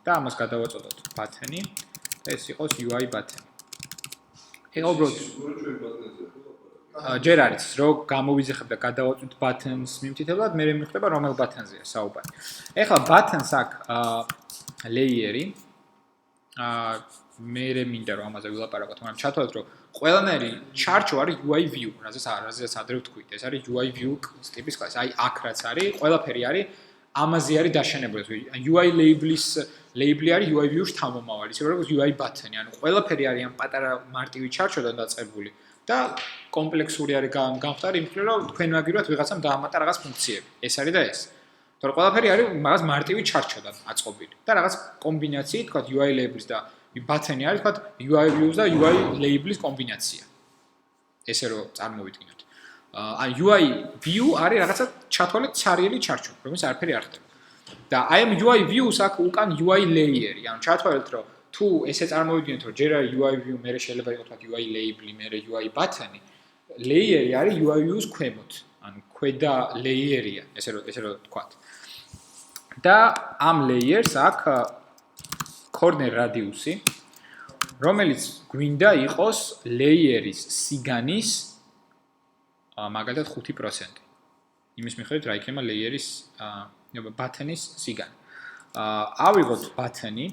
და ამას გადავაწოდოთ button-ი და ეს იყოს UI button. ეხლა უბრალოდ ჯერ არის რომ გამოვიძახებ და გადავაწვით buttons მიმთითებლად, მე მივხვდება რომელ button-ზეა საუბარი. ეხლა buttons აქვს layer-ი. მე მინდა რომ ამაზე ვილაპარაკოთ, მაგრამ ჩათვალეთ რომ ყველანაირი ჩარჩო არის UI view, რაზეც ადრე ვთქვით. ეს არის UI view ტიპის კლასი. აი აქ რაც არის, ყველაფერი არის ამაზე არის დაშენებული. UI label-ი არის UI view-ში თავმომავალი, ისე როგორც UI button-ი. ანუ ყველაფერი არის ამ პატარა მარტივი ჩარჩოდან დაწყებული და კომპლექსური არის გამხდარი იმ მხრივ, რომ თქვენ მაგირვათ ვიღაცამ დაამატა რაღაც ფუნქციები. ეს არის და ეს. თორე ყველაფერი არის რაღაც მარტივი ჩარჩოდან აწყობილი და რაღაც კომბინაციით, თქვათ UI label-ის და button-ი არის, თქვათ UI view-ს და UI label-ის კომბინაცია. ესე რომ წარმოვიდგინოთ. აი UI view არის რაღაცა ჩათვალეთ ცარიელი ჩარჩო, რომელიც არაფერი არ ხდება. და აი ამ UI view-ს აქ უკან UI layer-ი, ანუ ჩათვალეთ რომ თუ ესე წარმოვიდგინოთ რომ ჯერ არის UI view, მერე შეიძლება იყოს თქვათ UI label-ი, მერე UI button-ი, layer-ი არის UI view-ს ქვემოთ, ანუ ქვედა layer-ია, ესე რომ თქვათ. და ამ layer-ს აქვს corner radius-ი, რომელიც გვინდა იყოს layer-ის სიგანის მაგალითად 5%. იმის მიხედვით რა იქნება layer-ის button-ის სიგანი. ავიღოთ button-ი.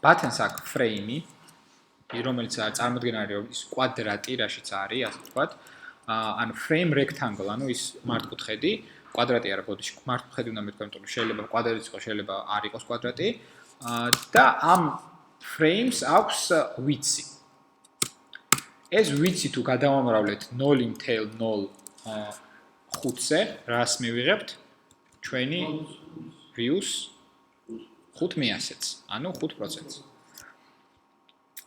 Button-ს აქვს frame-ი, რომელიც წარმოადგენს ის კვადრატი, რაშიც არის, ასე ვთქვათ. ანუ frame rectangle, ანუ ის მართკუთხედი, კვადრატი არა, ბოდიში, მართკუთხედი უნდა მეთქვა, იმიტომ რომ შეიძლება კვადრატიც იყოს, შეიძლება არ იყოს კვადრატი. და ამ frames აქვს width-ი. ეს width-ი თუ გადავამრავლეთ 0.05-ზე, რას მივიღებთ? ჩვენი views 500-ს, ანუ 5%-ს.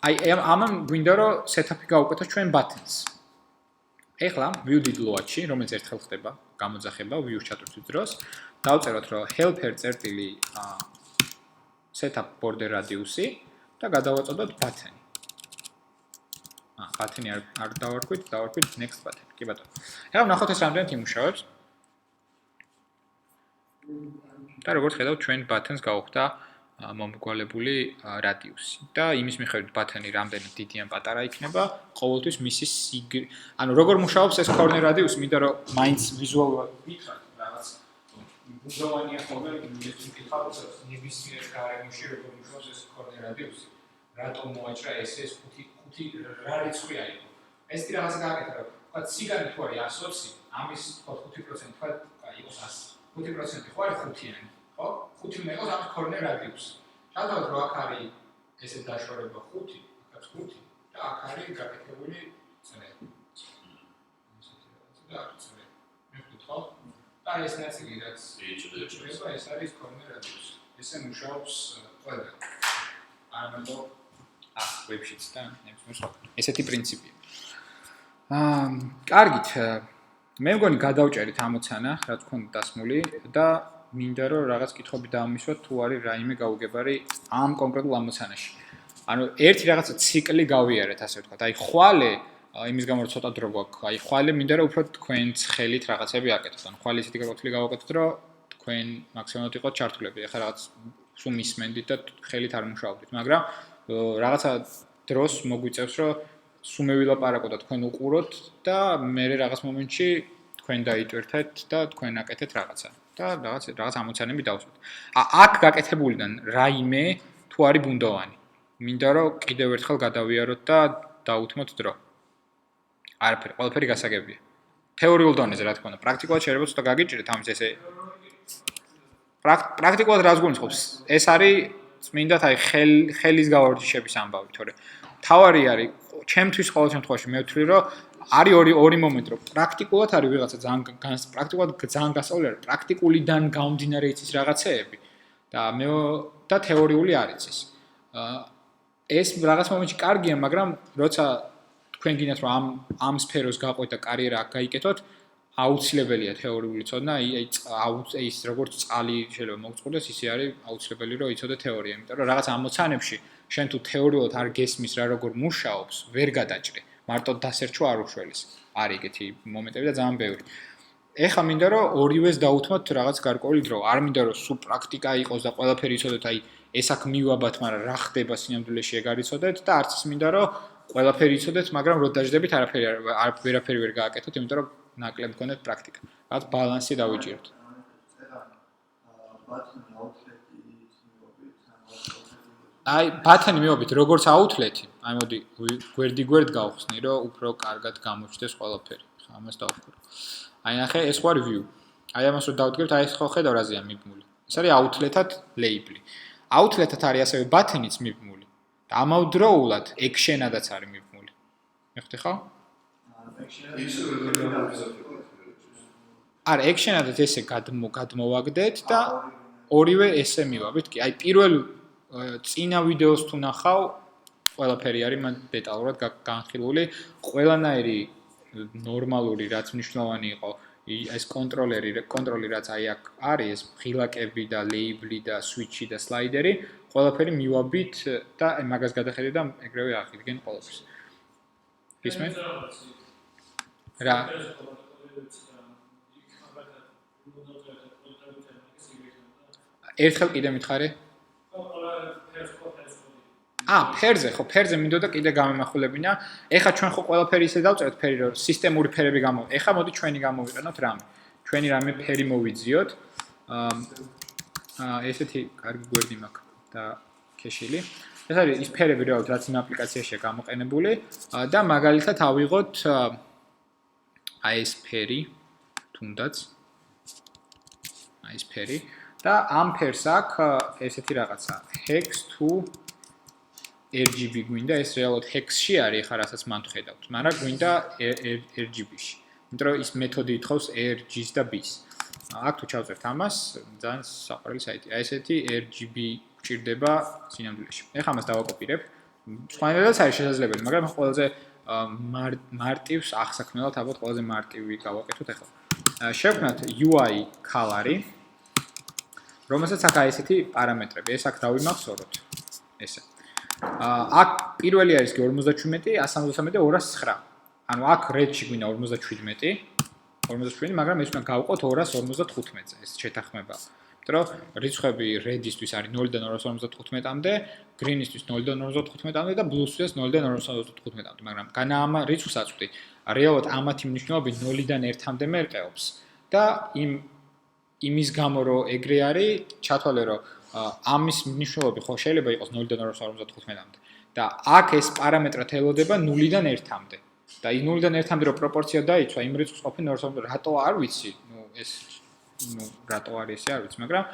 აი ამან გვინდა რომ setup-ი გავუკეთოთ ჩვენ buttons. ეხლა view-did load-ში, რომელიც ერთხელ ხდება გამოძახება view-ს ჩატვირთვის დროს, დავწეროთ რომ helper წერტილი setup border radius-ი და გადავაწოდოთ button. button-ი არ დავარქვით next button. კი ბატონო. ეხლა ვნახოთ ეს რამდენად იმუშავებს. და როგორც ხედავთ, ჩვენ buttons გავუხდა მომრგვალებული რადიუსი და იმის მიხედვით button-ი რამდენად დიდი ან პატარა იქნება, ყოველთვის მისი ანუ როგორ მუშაობს ეს corner radius, მინდა რომ მაინც ვიზუალურად ვიტყვათ რაღაც ბუნდოვანია ხოლმე ვიკითხავთ ნებისმიერ გარემოში როგორ მუშაობს ეს corner radius. რატომ მოაჭრა ეს 5 რა რიცხვი აიღო. ეს კი რაღაც გააკეთა რომ თქვა ციგანი თუ არის 120, ამის 5% თქვა იყოს 100. 5% ხო არის 5-იანი. ხო? 5 უნდა იყოს ამ corner radius. შევთავაზოთ რომ აქ არის ესე დაშორება 5, აქაც 5 და აქ არის გაკეთებული წრე. და აქ წრე. მივხვდით ხო? და ეს ნაწილი რაც შეიძლება ეს არის corner radius. ესე მუშაობს ყველა. არამედ ვებშიც და ესეთი პრინციპია. კარგით. მე მგონი გადავჭერით ამოცანა, რაც გქონდა დასმული და მინდა რომ რაღაც კითხვები დავამისვათ თუ არის რაიმე გაუგებარი ამ კონკრეტულ ამოცანაში. ანუ ერთი რაღაცა ციკლი გავიარეთ, ასე ვთქვათ. აი ხვალე იმის გამო რომ ცოტა დრო გვაქვს. აი ხვალე მინდა რომ უფრო თქვენც ხელით რაღაცები აკეთოთ. ანუ ხვალე ისეთი გაკვეთილი გავაკეთოთ, რომ თქვენ მაქსიმალურად იყოთ ჩართულები. ეხლა რაღაც სულ მისმენდით და ხელით არ მუშაობდით, მაგრამ რაღაცა დროს მოგვიწევს რომ სულ მევილაპარაკო და თქვენ უყუროთ და მე რაღაც მომენტში თქვენ დაიტვირთეთ და თქვენ აკეთეთ რაღაცა და რაღაც ამოცანები დავსვათ. აქ გაკეთებულიდან რაიმე თუ არის ბუნდოვანი. მინდა რომ კიდევ ერთხელ გადავიაროთ და დაუთმოთ დრო. არაფერი, ყველაფერი გასაგებია. თეორიულ დონეზე რა თქმა უნდა, პრაქტიკულად შეიძლება ცოტა გაგიჭირეთ ამის ესე. პრაქტიკულად რას გულისხმობს? ეს არის წმინდათ აი ხელის გავარჯიშების ამბავი, თორე თავარი არის ჩემთვის ყოველ შემთხვევაში მე ვთვლი რომ არის ორი მომენტი რომ პრაქტიკულად არის ვიღაცა პრაქტიკულად ძალიან გასწავლილი არის პრაქტიკულიდან გამომდინარე იცის რაღაცეები და თეორიული არ იცის. ეს რაღაც მომენტში კარგია, მაგრამ როცა თქვენ გინდათ რომ ამ სფეროს გაყვეთ და კარიერა აქ გაიკეთოთ, აუცილებელია თეორიული ცოდნა, აი ის როგორც წყალი შეიძლება მოგწყდეს, ისე არის აუცილებელი რომ იცოდე თეორია, იმიტომ რომ რაღაც ამოცანებში შენ თუ თეორიულად არ გესმის რა როგორ მუშაობს, ვერ გადაჭრე. მარტო დასერჩო არ უშველის. არის ეგეთი მომენტები და ძალიან ბევრი. ეხლა მინდა რომ ორივეს დაუთმოთ რაღაც გარკვეული დრო. არ მინდა რომ სულ პრაქტიკა იყოს და ყველაფერი იცოდეთ, აი ეს აქ მივაბათ, მაგრამ რა ხდება სინამდვილეში ეგ არ იცოდეთ და არც ის მინდა რომ ყველაფერი იცოდეთ, მაგრამ რო დაждდებით ვერაფერი ვერ გააკეთოთ, იმიტომ რომ ნაკლებ გქონდეთ პრაქტიკა. რაღაც ბალანსი დავიჭიროთ. აი ბათანი მივობით როგორც აუთლეთი, აი მოდი გვერდ გავხსნი, რომ უფრო კარგად გამოჩნდეს ყველაფერი. ამას დავხურო. აი ნახე, ეს ხო არის view. აი ამას რო დავდგებთ, აი ეს ხო ხედავ რაზეა მიბმული. ეს არის აუთლეთად ლეიბლი. აუთლეთად არის ასევე ბათანიც მიბმული. და ამავდროულად action-ადაც არის მიბმული. მეხტი ხო? არა, action-ადაც ესე გადმოვაგდეთ და ორივე ესე მივაბით. კი, აი პირველ წინა ვიდეოს თუ ნახავ, ყველაფერი არის მან დეტალურად განხილული, ყველანაირი ნორმალური რაც მნიშვნელოვანი იყო, ეს კონტროლი რაც აი აქ არის, ეს ღილაკები და ლეიბლი და სვიჩი და სლაიდერი, ყველაფერი მივაბით და მაგას გადახედე და ეგრევე აღიდგენ ყველაფერს. გისმენთ? რა? ერთხელ კიდე მითხარი? ფერზე, ხო, ფერზე მინდოდა კიდე გამემახვილებინა. ეხლა ჩვენ ხო ყველაფერი ისე დავწერეთ ფერი, რომ სისტემური ფერები გამოვიყვანოთ. ეხლა მოდი ჩვენი გამოვიყენოთ რამე. ჩვენი რამე ფერი მოვიძიოთ. ესეთი კარგი გვერდი მაქვს და ქეშილი. ეს არის ის ფერები, რაც იმ აპლიკაციაშია გამოყენებული და მაგალითად ავიღოთ აი ეს ფერი, თუნდაც აი ეს ფერი და ამ ფერს აქვს ესეთი რაღაცა hex to RGB გვინდა, ეს რეალურად hex-ში არის, ხა რასაც მან ხედავთ, მაგრამ გვინდა RGB-ში. იმიტომ რომ ის მეთოდი ითხოვს RG-ს და B-ს. აქ თუ ჩავწერთ ამას, ძალიან საყვარელი საიტია. აი ესეთი RGB გვჭირდება სინამდვილეში. ეხლა ამას დავაკოპირებ სხვანაირად არის შესაძლებელი, მაგრამ ყველაზე მარტივს ახსაქმნელად ალბათ ყველაზე მარტივი გავაკეთოთ ახლა. შევქმნათ UI color-ი, რომელსაც აქ არის ესეთი პარამეტრები. ეს აქ დავიმახსოვროთ. ესე. აქ პირველი არის 57, 173 და 209. ანუ აქ red-ში გვინდა 57, მაგრამ ეს უნდა გავყოთ 255-ზე. ეს შეთანხმება. იმიტომ რომ რიცხვები red-ისთვის არის 0-დან 255-მდე, green-ისთვის 0-დან 255-მდე და blue-ისთვის 0-დან 255-მდე, მაგრამ განა ამ რიცხვს აწვდი. რეალურად ამათი მნიშვნელობები 0-დან 1-მდე მერყეობს და იმის გამო რომ ეგრე არის, ჩათვალე რომ ამის მნიშვნელობები ხო შეიძლება იყოს 0-დან 255-მდე და აქ ეს პარამეტრად ელოდება 0-დან 1-მდე. და 0-დან 1-მდე რო პროპორცია დაიცვა, იმ რიცხვს ყოფილი 255, რატო არ ვიცი? რატო არის ესე არ ვიცი, მაგრამ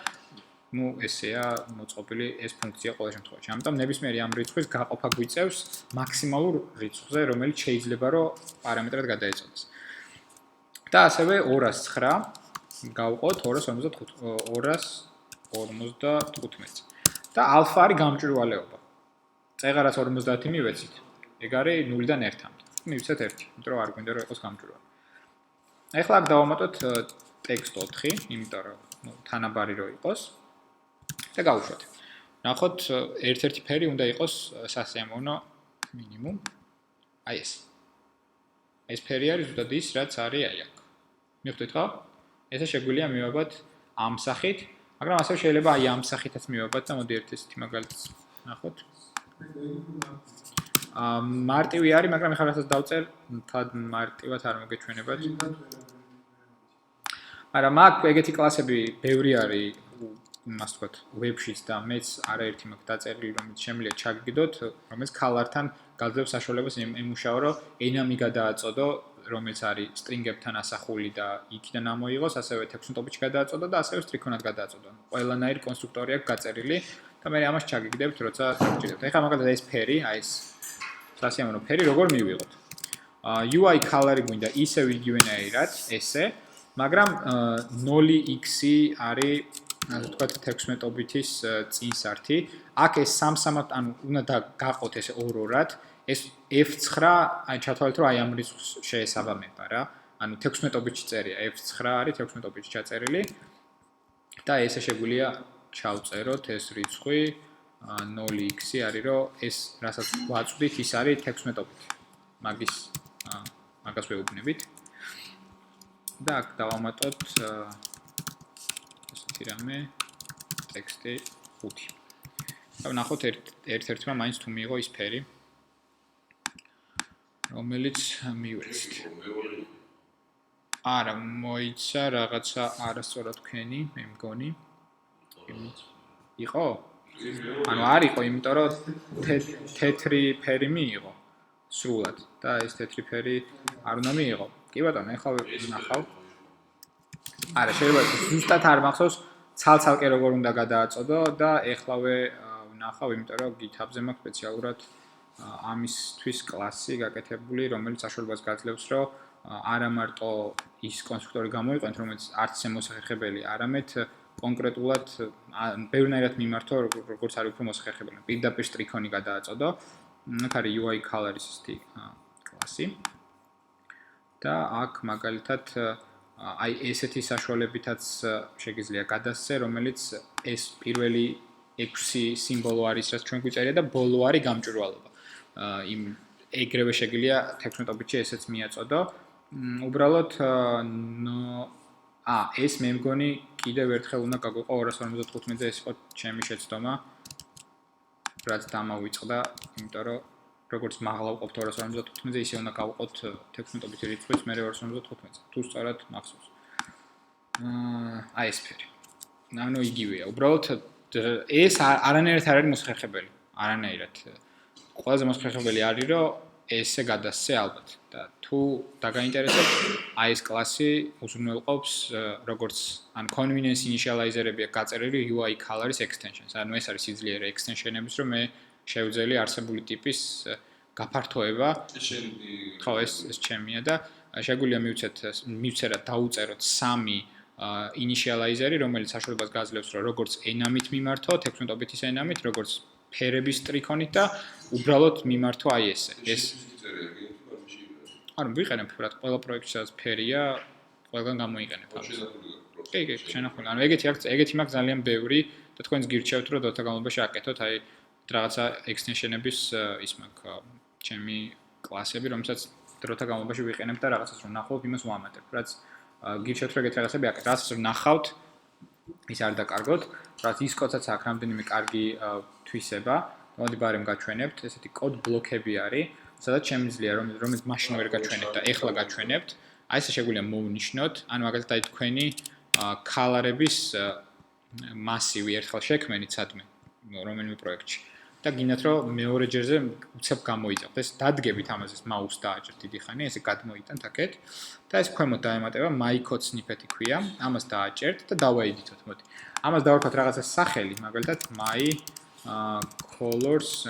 ესეა მოწყობილი ეს ფუნქცია ყოველ შემთხვევაში. ამიტომ ნებისმიერი ამ რიცხვის გაყოფა გვიწევს მაქსიმალურ რიცხვზე, რომელიც შეიძლება რომ პარამეტრად გადაეწოდეს. და ასევე 209 გავყოთ 255-ზე. და ალფა არის გამჭვირვალეობა. წეღარას 50 მივეცით. ეგ არის 0-დან 1-მდე. მივცეთ 1, იმიტომ რომ არ გვინდა რომ იყოს გამჭვირვალე. ახლა აქ დავამატოთ text 4, იმიტომ რომ თანაბარი რო იყოს და გავუშვათ. ნახოთ, ერთ-ერთი ფერი უნდა იყოს სასიამოვნო მინიმუმ. აი ეს. ეს ფერი არის ზუსტად ის, რაც არის აი აქ. მიხვდით ხო? ესე შეგვიძლია მივაბად ამ სახით, მაგრამ ასევე შეიძლება აი ამ სახითაც მივაბად და მოდი ერთ-ერთი მაგალითს ნახოთ. მარტივი არის, მაგრამ ეხლა რასაც დავწერ, თად მარტივად არ მოგეჩვენებათ. მაგრამ აქ ეგეთი კლასები ბევრი არის, იმას ვთქვათ, ვებშიც და მეც არაერთი მაქვს დაწერილი, რომელიც შემიძლია ჩაგიგდოთ, რომელიც color-თან გაძლევს საშუალებას ემუშაო, რომ ენამი გადააწოდო, რომელიც არის string-ებთან ასახული და იქიდან ამოიღოს, ასევე text-ტოპიჩი გადააწოდო და ასევე stricon-ად გადააწოდო. ყველანაირი კონსტრუქტორი აქვს გაწერილი და მე ამას ჩაგიგდებთ, როცა გჭირდებთ. ეხლა მაგალითად ეს ფერი, აი ეს სასიამოვნო ფერი, როგორ მივიღოთ? UI color-ი გვინდა ისევ იგივენაირად, ესე, მაგრამ 0x-ი არის ასე ვთქვათ 16-ობიტის წინსართი. აქ ეს 3-3, ანუ უნდა გაყოთ ესე 2-2-რად. ეს F9, აი ჩათვალეთ რომ აი ამ რიცხვს შეესაბამება რა. ანუ 16-ობიტში წერია, F9 არის 16-ობიტში ჩაწერილი. და ესე შეგვიძლია ჩავწეროთ ეს რიცხვი 0x-ი არის რომ ეს რასაც ვაწვდით, ის არის 16-ობიტი. მაგას ვეუბნებით. და აქ დავამატოთ ესეთი რამე ტექსტი 5. და ნახოთ ერთ-ერთმა მაინც თუ მიიღო ის ფერი, რომელიც მივეცით. არა, მოიცა რაღაცა არასწორად თქვენი, მე მგონი. იყო? ანუ არ იყო, იმიტომ რომ თეთრი ფერი მიიღო სრულად და ეს თეთრი ფერი არ უნდა მიიღო. კი ბატონო, ეხლა ვნახავ. არა, შეიძლება ზუსტად არ მახსოვს, ცალ-ცალკე როგორ უნდა გადააწოდო და ეხლავე ვნახავ, იმიტომ რომ GitHub-ზე მაქვს სპეციალურად ამისთვის კლასი გაკეთებული, რომელიც საშუალებას გაძლევს, რომ არა მარტო ის კონსტრუქტორი გამოიყენოთ, რომელიც არც მოსახერხებელი, არამედ კონკრეტულად ბევრნაირად მიმართო, როგორც არის უფრო მოსახერხებელი. პირდაპირ stricon-ი გადააწოდო. აქ არის UI color-ის ესეთი კლასი. და აქ მაგალითად აი ესეთი საშუალებითაც შეგიძლია გადასცე, რომელიც ეს პირველი 6 სიმბოლო არის, რაც ჩვენ გვიწერია და ბოლო არის გამჭვირვალობა. იმ ეგრევე შეგიძლია 16-ობიტში ესეც მიაწოდო. უბრალოდ ეს მე მგონი კიდევ ერთხელ უნდა გაგვიყო 255-ზე, ეს იყო ჩემი შეცდომა, რაც დამავიწყდა, იმიტომ რომ როგორც მაღლა ვყოფთ 255-ზე, ისე უნდა გავყოთ 16-ობიტი რიცხვის მერე 255-ზე. თუ სწორად მახსოვს. აი ეს ფერი. ანუ იგივეა. უბრალოდ ეს არანაირად არ არის მოსახერხებელი. არანაირად. ყველაზე მოსახერხებელი არის, რომ ესე გადასცე ალბათ. და თუ დაგაინტერესებთ, აი ეს კლასი უზრუნველყოფს როგორც ან convenience initializer-ებია გაწერილი UI color-ის extensions. ანუ ეს არის სიძლიერე extension-ების, რომ მე შევძელი არსებული ტიპის გაფართოება. ხო, ეს ჩემია და შეგვიძლია მივცერათ დაუწეროთ 3 initializer-ი, რომელიც საშუალებას გაძლევს, რომ როგორც ენამით მიმართო, 16-ობიტის ენამით, როგორც ფერების ტრიქონით და უბრალოდ მიმართვა აი ესე. ეს ანუ ვიყენებ რა ყველა პროექტში სადაც ფერია, ყველგან გამოიყენებ ამას. კი, შენახული. ანუ ეგეთი მაქვს ძალიან ბევრი და თქვენს გირჩევთ რომ Dota განმავლობაში აკეთოთ, აი რაღაცა extension-ების ის მაქვს ჩემი კლასები, რომელსაც დროთა განმავლობაში ვიყენებ და რაღაცას რომ ნახავთ, იმას ვამატებ. რაც გირჩევთ რომ ეგეთი რაღაცები აკეთოთ, რასაც რომ ნახავთ, ის არ დაკარგოთ, რაც ის კოდსაც აქვს რამდენიმე კარგი თვისება. მოდი ბარემ გაჩვენებთ, ესეთი კოდ ბლოკები არის, სადაც შემიძლია რომელიც მაშინ ვერ გაჩვენებთ და ეხლა გაჩვენებთ. აი ესე შეგვიძლია მოვნიშნოთ, ანუ მაგალითად აი თქვენი color-ების მასივი ერთხელ შექმენით სადმე რომელიმე პროექტში და გინდათ რომ მეორე ჯერზე უცებ გამოიწევთ. ეს დადგებით ამაზე mouse დააჭერთ დიდი ხანი, ესე გადმოიტანთ აქეთ და ეს ქვემოთ დაემატება my code snippet-ი ქვია, ამას დააჭერთ და დავაედიტოთ, მოდი. ამას დავარქვათ რაღაცა სახელი, მაგალითად my colors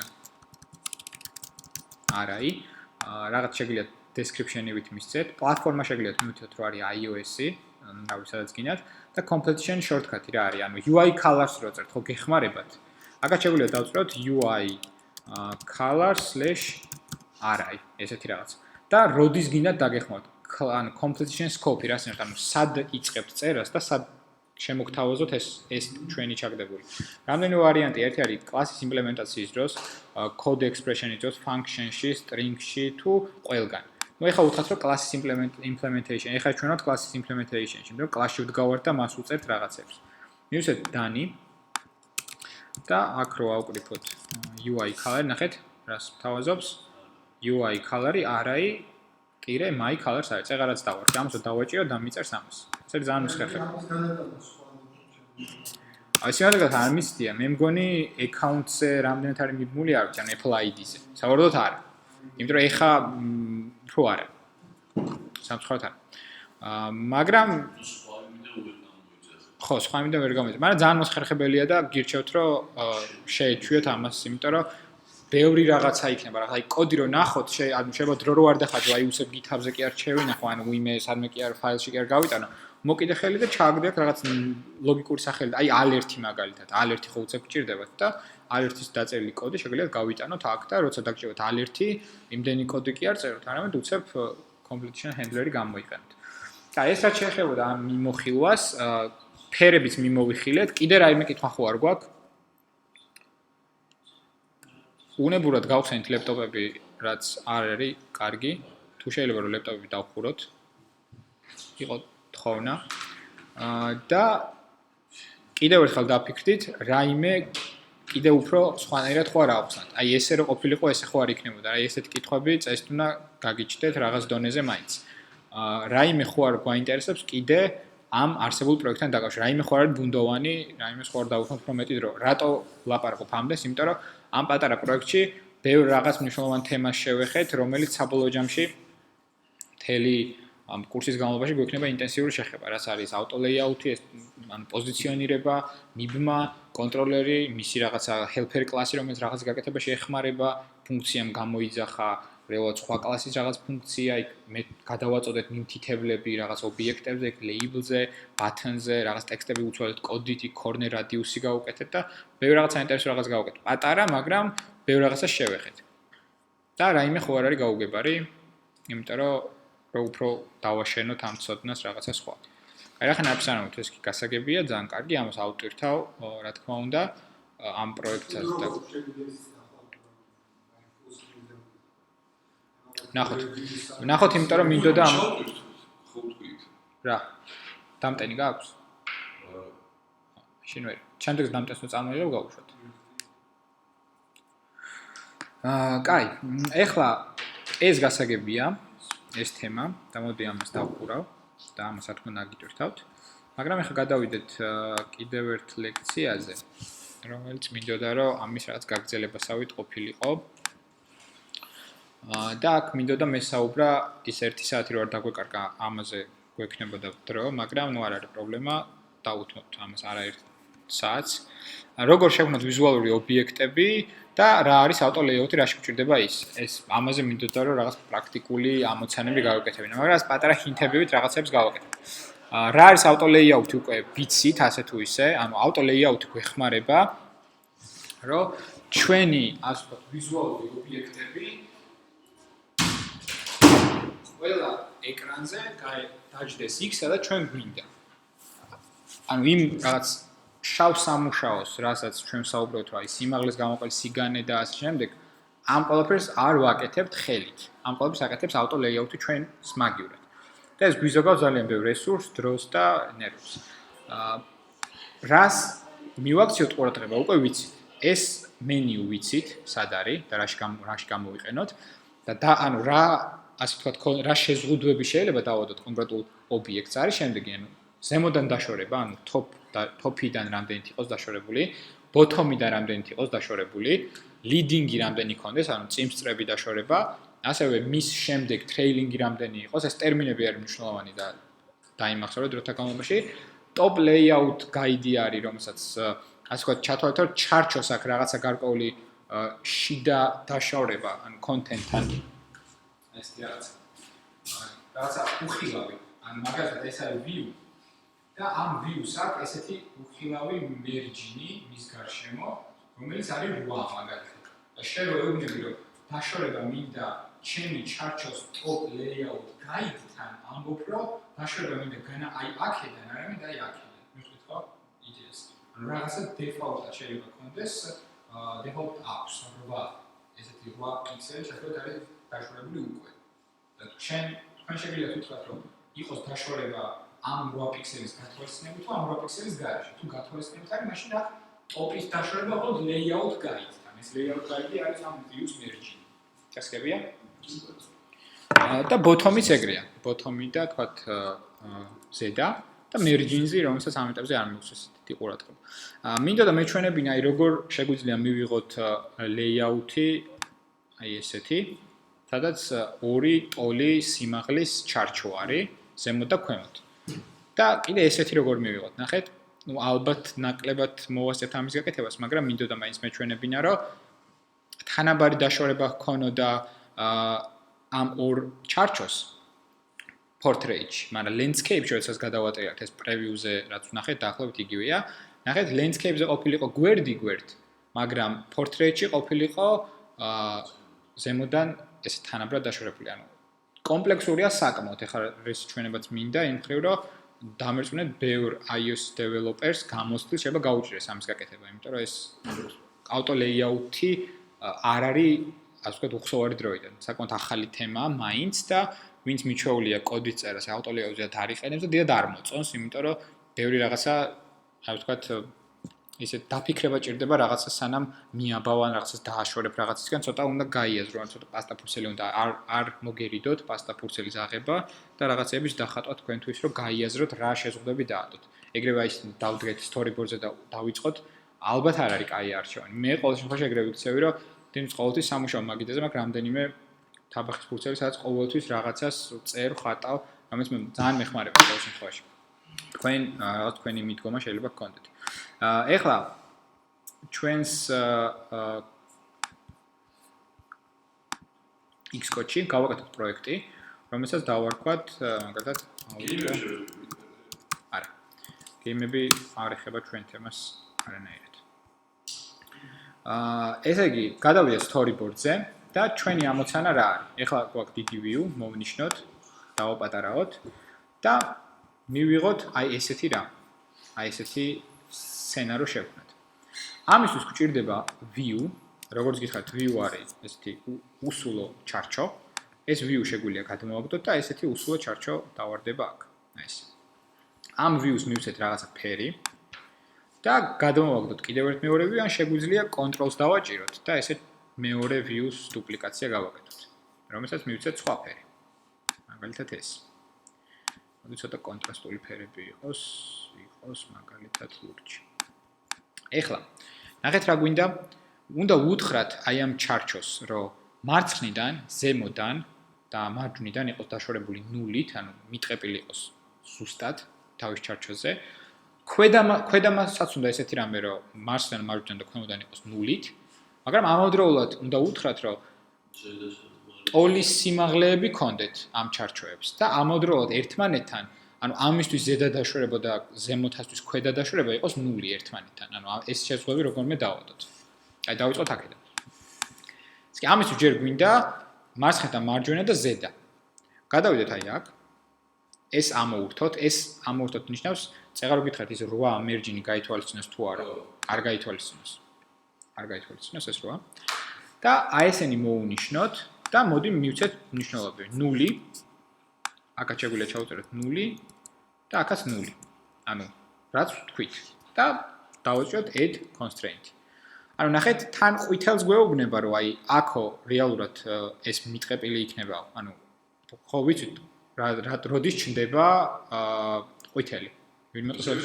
arai, რაღაც შეგიძლიათ description-ივით მისცეთ, პლატფორმა შეგიძლიათ მივთითოთ რომ არის iOS-ი, რავი სადაც გინდათ და completion shortcut-ი რა არის, ანუ UI colors რო წერთ, ხო გეხმარებათ. აქაც შეგვიძლია დავწეროთ UI color/arai, ესეთი რაღაც. და როდის გინდათ დაგეხმაროთ? ანუ completion scope-ი რა σημαίνει, ანუ სად იწყებთ წერას და სად შემოგთავაზოთ ეს ჩვენი ჩაგდებული. რამდენი ვარიანტი, ერთი არის კლასის იმპლემენტაციის დროს, code expression-ის დროს, function-ში, string-ში თუ ყველგან. ნუ ეხლა უთხრათ რომ კლასის implementation, ეხლა ჩვენოთ კლასის implementation-ში, იმიტომ რომ კლასში ვდგავართ და მას უწერთ რაღაცებს. მივსვეთ Dani და აქ რო ავკრიფოთ UI color, ნახეთ, რას თავაზობს? UI color-ი arai ტირე my colors არის. წეღარაც დავარქ, ამას დავაჭირო და მიწერს ამას. ეს ძალიან მსხერხება. აი შეიძლება არ მისდია, მე მგონი account-ზე რამდენად არის მიბმული არ ვიცი, ან Apple ID-ზე. სავარაუდოდ არა. იმიტომ რომ ეხა რო არა. სამწუხაროდ არა. მაგრამ ხო, სხვა იმიდან ვერ გამოიწევს. მაგრამ ძალიან მოსხერხებელია და გირჩევთ რომ შეეჩვიოთ ამას, იმიტომ რომ ბევრი რაღაცა იქნება, რა, აი კოდი რო ნახოთ, ანუ შეიძლება დრო რო არ დახაჯო, აი უსებ GitHub-ზე კი არ შევინახო, ანუ ვიმე სადმე კი არ ფაილში კი არ გავიტანო. მოკიდე ხელი და ჩააგდეთ რაღაც ლოგიკური სახელი, აი alert-ი მაგალითად, alert-ი ხო უცებ გჭირდებათ და alert-ის დაწერილი კოდი შეგიძლიათ გავიტანოთ აქ და როცა დაგჭიროთ alert-ი, იმდენი კოდი კი არ წეროთ, არამედ უცებ completion handler-ი გამოიყენოთ. და ეს რაც შეეხებოდა ამ მიმოხილვას, ფერებიც მიმოვიხილეთ, კიდე რაიმე კითხვა ხო არ გვაქვს? უნებურად გავხსენით ლეპტოპები, რაც არ არის კარგი, თუ შეიძლება რომ ლეპტოპები დავხუროთ. იყო თხოვნა. და კიდევ ერთხელ დაფიქრდით, რაიმე კიდევ უფრო სხვანაირად ხო არ ავხსნათ. აი ესე რო ყოფილიყო, ესე ხო არ იქნებოდა. აი ესეთი კითხვები წესით უნდა გაგიჩნდეთ რაღაც დონეზე მაინც. რაიმე ხო არ გვაინტერესებს კიდე ამ არსებულ პროექტთან დაკავშირებით. რაიმე ხო არ არის ბუნდოვანი, რაიმე ხო არ დავუხმოთ უფრო მეტი დრო. რატო ვლაპარაკობ ამდენს? იმიტომ რომ ამ პატარა პროექტში ბევრ რაღაც მნიშვნელოვან თემას შევეხეთ, რომელიც საბოლოო ჯამში მთელი ამ კურსის განმავლობაში გვექნება ინტენსიური შეხება, რაც არის auto layout-ი, ან პოზიციონირება, მიბმა, კონტროლერი, მისი რაღაცა helper კლასი, რომელიც რაღაც გაკეთებაში ეხმარება, ფუნქციამ გამოიძახა, რეალურად სხვა კლასის რაღაც ფუნქცია, იქ მე გადავაწოდეთ მიმთითებლები რაღაც ობიექტებზე, label-ზე, button-ზე, რაღაც ტექსტები უცვალეთ კოდით, corner radius-ი გავუკეთეთ და ბევრ რაღაც საინტერესო რაღაც გავუკეთეთ. პატარა, მაგრამ ბევრ რაღაცას შევეხეთ. და რაიმე ხო არ არის გაუგებარი, იმიტომ რომ უფრო დავაშენოთ ამ ცოდნას რაღაცა სხვა. აი რა ხან აფსანავთ, ეს კი გასაგებია, ძალიან კარგი, ამას ავტვირთავ, რა თქმა უნდა, ამ პროექტსაც და ნახოთ, იმიტომ რომ მინდოდა ამ ხო თქვით. რა. დამტენი გაქვს? შენ ვერ. ჩემთვის დამტენს თუ წამოიღებ გავუშვათ. კაი, ეხლა ეს გასაგებია, ეს თემა, და მოდი ამას დავყურავ და ამას რა თქმა უნდა გიტვირთავთ. მაგრამ ეხლა გადავიდეთ კიდევ ერთ ლექციაზე, რომელიც მინდოდა რომ ამის რაღაც გაგრძელებასავით ყოფილიყო. და აქ მინდოდა მესაუბრა ის 1 საათი რო არ დაგვეკარგა ამაზე გვექნებოდა დრო, მაგრამ ნუ არ არის პრობლემა, დავუთმოთ ამას არაერთ საათს. როგორ შევქმნათ ვიზუალური ობიექტები და რა არის auto layout-ი, რაში გვჭირდება ის. ეს ამაზე მინდოდა რომ რაღაც პრაქტიკული ამოცანები გავაკეთებინა, მაგრამ ეს პატარა ჰინთებივით რაღაცებს გავაკეთებ. რა არის auto layout-ი უკვე ვიცით, ასე თუ ისე, ანუ auto layout-ი გვეხმარება რომ ჩვენი ასე ვთქვათ ვიზუალური ობიექტები ყველა ეკრანზე დაჯდეს იქ, სადაც ჩვენ გვინდა. ანუ იმ რაღაც შავ სამუშაოს, რასაც ჩვენ საუბრობთ, რა ის სიმაღლის გამოყენების სიგანე და ასე შემდეგ, ამ ყველაფერს არ ვაკეთებთ ხელით. ამ ყველაფერს აკეთებს auto layout-ი ჩვენს მაგივრად. და ეს გვიზოგავს ძალიან ბევრ რესურსს, დროს და ენერგიას. რას მივაქციოთ ყურადღება, უკვე ვიცით. ეს მენიუ ვიცით, სად არის და რაში გამოვიყენოთ და ანუ რა ასე ვთქვათ, რა შეზღუდვები შეიძლება დავადოთ კონკრეტულ ობიექტს არის შემდეგი, ანუ ზემოდან დაშორება, ანუ top-იდან რამდენით იყოს დაშორებული, bottom-იდან რამდენით იყოს დაშორებული, leading-ი რამდენი იქონდეს, ანუ წიმსწრები დაშორება, ასევე მის შემდეგ trailing-ი რამდენი იყოს, ეს ტერმინები არის მნიშვნელოვანი და დაიმახსოვრეთ დროთა განმავლობაში. Top layout guide-ი არის, რომელსაც ასე ვთქვათ, ჩათვალეთ, რომ ჩარჩოს აქ რაღაცა გარკვეული შიდა დაშორება, ანუ content-თან. ეს რაღაცა უხილავი, ანუ მაგალითად ეს არის view და ამ view-ს აქვს ესეთი უხილავი merge-ი მის გარშემო, რომელიც არის 8 მაგალითად. და შენ რო ეუბნები, რომ დაშორება მინდა ჩემი ჩარჩოს top layout guide-თან, ამბობ, რომ დაშორება მინდა განა აი აქედან, არამედ აი აქედან. მივხვდით ხო? იდეას. ანუ რაღაცა default-ად შეიძლება კონდეს, default აქვს 8 ესეთი 8 პიქსელი შეიძლება არის დაშორებული უკვე. და თქვენ შეგიძლიათ უთხრათ, რომ იყოს დაშორება ამ 8 პიქსელის გათვალისწინებით თუ ამ 8 პიქსელის გარეშე. თუ გათვალისწინებით არის, მაშინ აქ ტოპის დაშორება მხოლოდ layout guide-თან. ეს layout guide-ი არის ამ view-ს merge-ი. ჩასკებია? და bottom-იც ეგრეა. bottom-ი და თქვათ ზედა და merge-ი, რომელსაც ამ ეტაპზე არ მივუხსენს დიდი ყურადღება. მინდა და მეჩვენებინა, აი როგორ შეგვიძლია მივიღოთ layout-ი აი ესეთი, სადაც ორი ტოლი სიმაღლის ჩარჩო არის, ზემოთ და ქვემოთ. და კიდე ესეთი როგორ მივიღოთ, ნახეთ? ნუ ალბათ ნაკლებად მოვასწრეთ ამის გაკეთებას, მაგრამ მინდოდა მაინც მეჩვენებინა, რომ თანაბარი დაშორება ჰქონოდა ამ ორ ჩარჩოს portrait-ში, მაგრამ landscape-ში როდესაც გადავაწერთ ეს preview-ზე, რაც ვნახეთ, დაახლოებით იგივეა. ნახეთ, landscape-ზე ყოფილიყო გვერდ, მაგრამ portrait-ში ყოფილიყო ზემოდან ესე თანაბრად დაშორებული. ანუ კომპლექსურია საკმაოდ. ეხლა ეს ჩვენებაც მინდა იმ მხრივ, რომ დამერწმუნეთ ბევრ iOS developers გამოსtills შეიძლება გაუჭირეს ამის გაკეთება, იმიტომ რომ ეს auto layout-ი არ არის, ასე ვთქვათ, უხსოვარი დროიდან. საკმაოდ ახალი თემაა მაინც და ვინც მიჩვეულია კოდის წერას auto layout-ზე და არიყენებს და დიდად არ მოწონს, იმიტომ რომ ბევრი რაღაცა, ასე ვთქვათ, ისე დაფიქრება ჭირდება რაღაცა სანამ მიაბავან რაღაცას დააშორებ რაღაცისგან ცოტა უნდა გაიაზრო ან ცოტა პასტა ფურცელი უნდა არ მოგერიდოთ პასტა ფურცელის აღება და რაღაცების დახატვა თქვენთვის რომ გაიაზროთ რა შეზღუდვები დაადოთ. ეგრევე ის დავდგეთ storyboard-ზე და დავიწყოთ, ალბათ არ არის კაი არჩევანი. მე ყოველ შემთხვევაში ეგრევე ვიქცევი რომ თუმცა ყოველთვის სამუშაო მაგიდაზე მაქვს რამდენიმე თაბახის ფურცელი სადაც ყოველთვის რაღაცას წერ ხატავ, რომელიც მე ძალიან მეხმარება ყოველ შემთხვევაში. თქვენი მიდგომა შეიძლება გქონდეთ. ეხლა ჩვენს Xcode-ში გავაკეთოთ პროექტი, რომელსაც დავარქვათ, მაგალითად, არა. გეიმები არ ეხება ჩვენ თემას არანაირად. ესე იგი, გადავიდეთ storyboard-ზე და ჩვენი ამოცანა რა არის? ეხლა გვაქვს დიდი view, მოვნიშნოთ, დავაპატარაოთ და მივიღოთ აი ესეთი რამ. აი ესეთი სცენარო შევქმნათ. ამისთვის გვჭირდება view, როგორც გითხარით, view არის ესეთი უსულო ჩარჩო. ეს view შეგვიძლია გადმოვაგდოთ და ესეთი უსულო ჩარჩო დავარდება აქ. აი ეს. ამ view-ს მივცეთ რაღაცა ფერი და გადმოვაგდოთ კიდევ ერთ მეორე view, ან შეგვიძლია control-ს დავაჭიროთ და ესე მეორე view-ს დუპლიკაცია გავაკეთოთ, რომელსაც მივცეთ სხვა ფერი. მაგალითად ეს. მოდი ცოტა კონტრასტული ფერები იყოს მაგალითად ლურჯი. ეხლა, ნახეთ რა გვინდა? უნდა ვუთხრათ აი ამ ჩარჩოს, რომ მარცხნიდან, ზემოდან და მარჯვნიდან იყოს დაშორებული 0-ით, ანუ მიტყეპილი იყოს ზუსტად თავის ჩარჩოზე. ქვედამასაც უნდა ესეთი რამე, რომ მარცხნიდან, მარჯვნიდან და ქვემოდან იყოს 0-ით, მაგრამ ამავდროულად უნდა უთხრათ, რომ ტოლის სიმაღლეები გქონდეთ ამ ჩარჩოებს და ამავდროულად ერთმანეთთან, ანუ ამისთვის ზედა დაშორება და ზემოთასთვის ქვედა დაშორება იყოს 0 ერთმანეთთან. ანუ ეს შეზღუდვები როგორმე დავადოთ. აი დავიწყოთ აქედან. ეს კი ამისთვის ჯერ გვინდა მარცხენა, მარჯვენა და ზედა. გადავიდეთ აი აქ. ეს ამოურთოთ, ნიშნავს წეღარო გითხრათ ის 8 მერჯინი გაითვალისწინოს თუ არა. არ გაითვალისწინოს. არ გაითვალისწინოს ეს 8. და აი ესენი მოუნიშნოთ და მოდი მივცეთ მნიშვნელობები. 0 აქაც შეგვიძლია ჩავწეროთ 0 და აქაც 0. ანუ რაც თქვით და დავაჭროთ add constraint. ანუ ნახეთ, თან ყვითელს გვეუბნება, რომ აი აქო რეალურად ეს მიტყეპილი იქნება, ანუ ხო ვიცით, როდის ჩნდება ყვითელი. ვინმე ყვითელი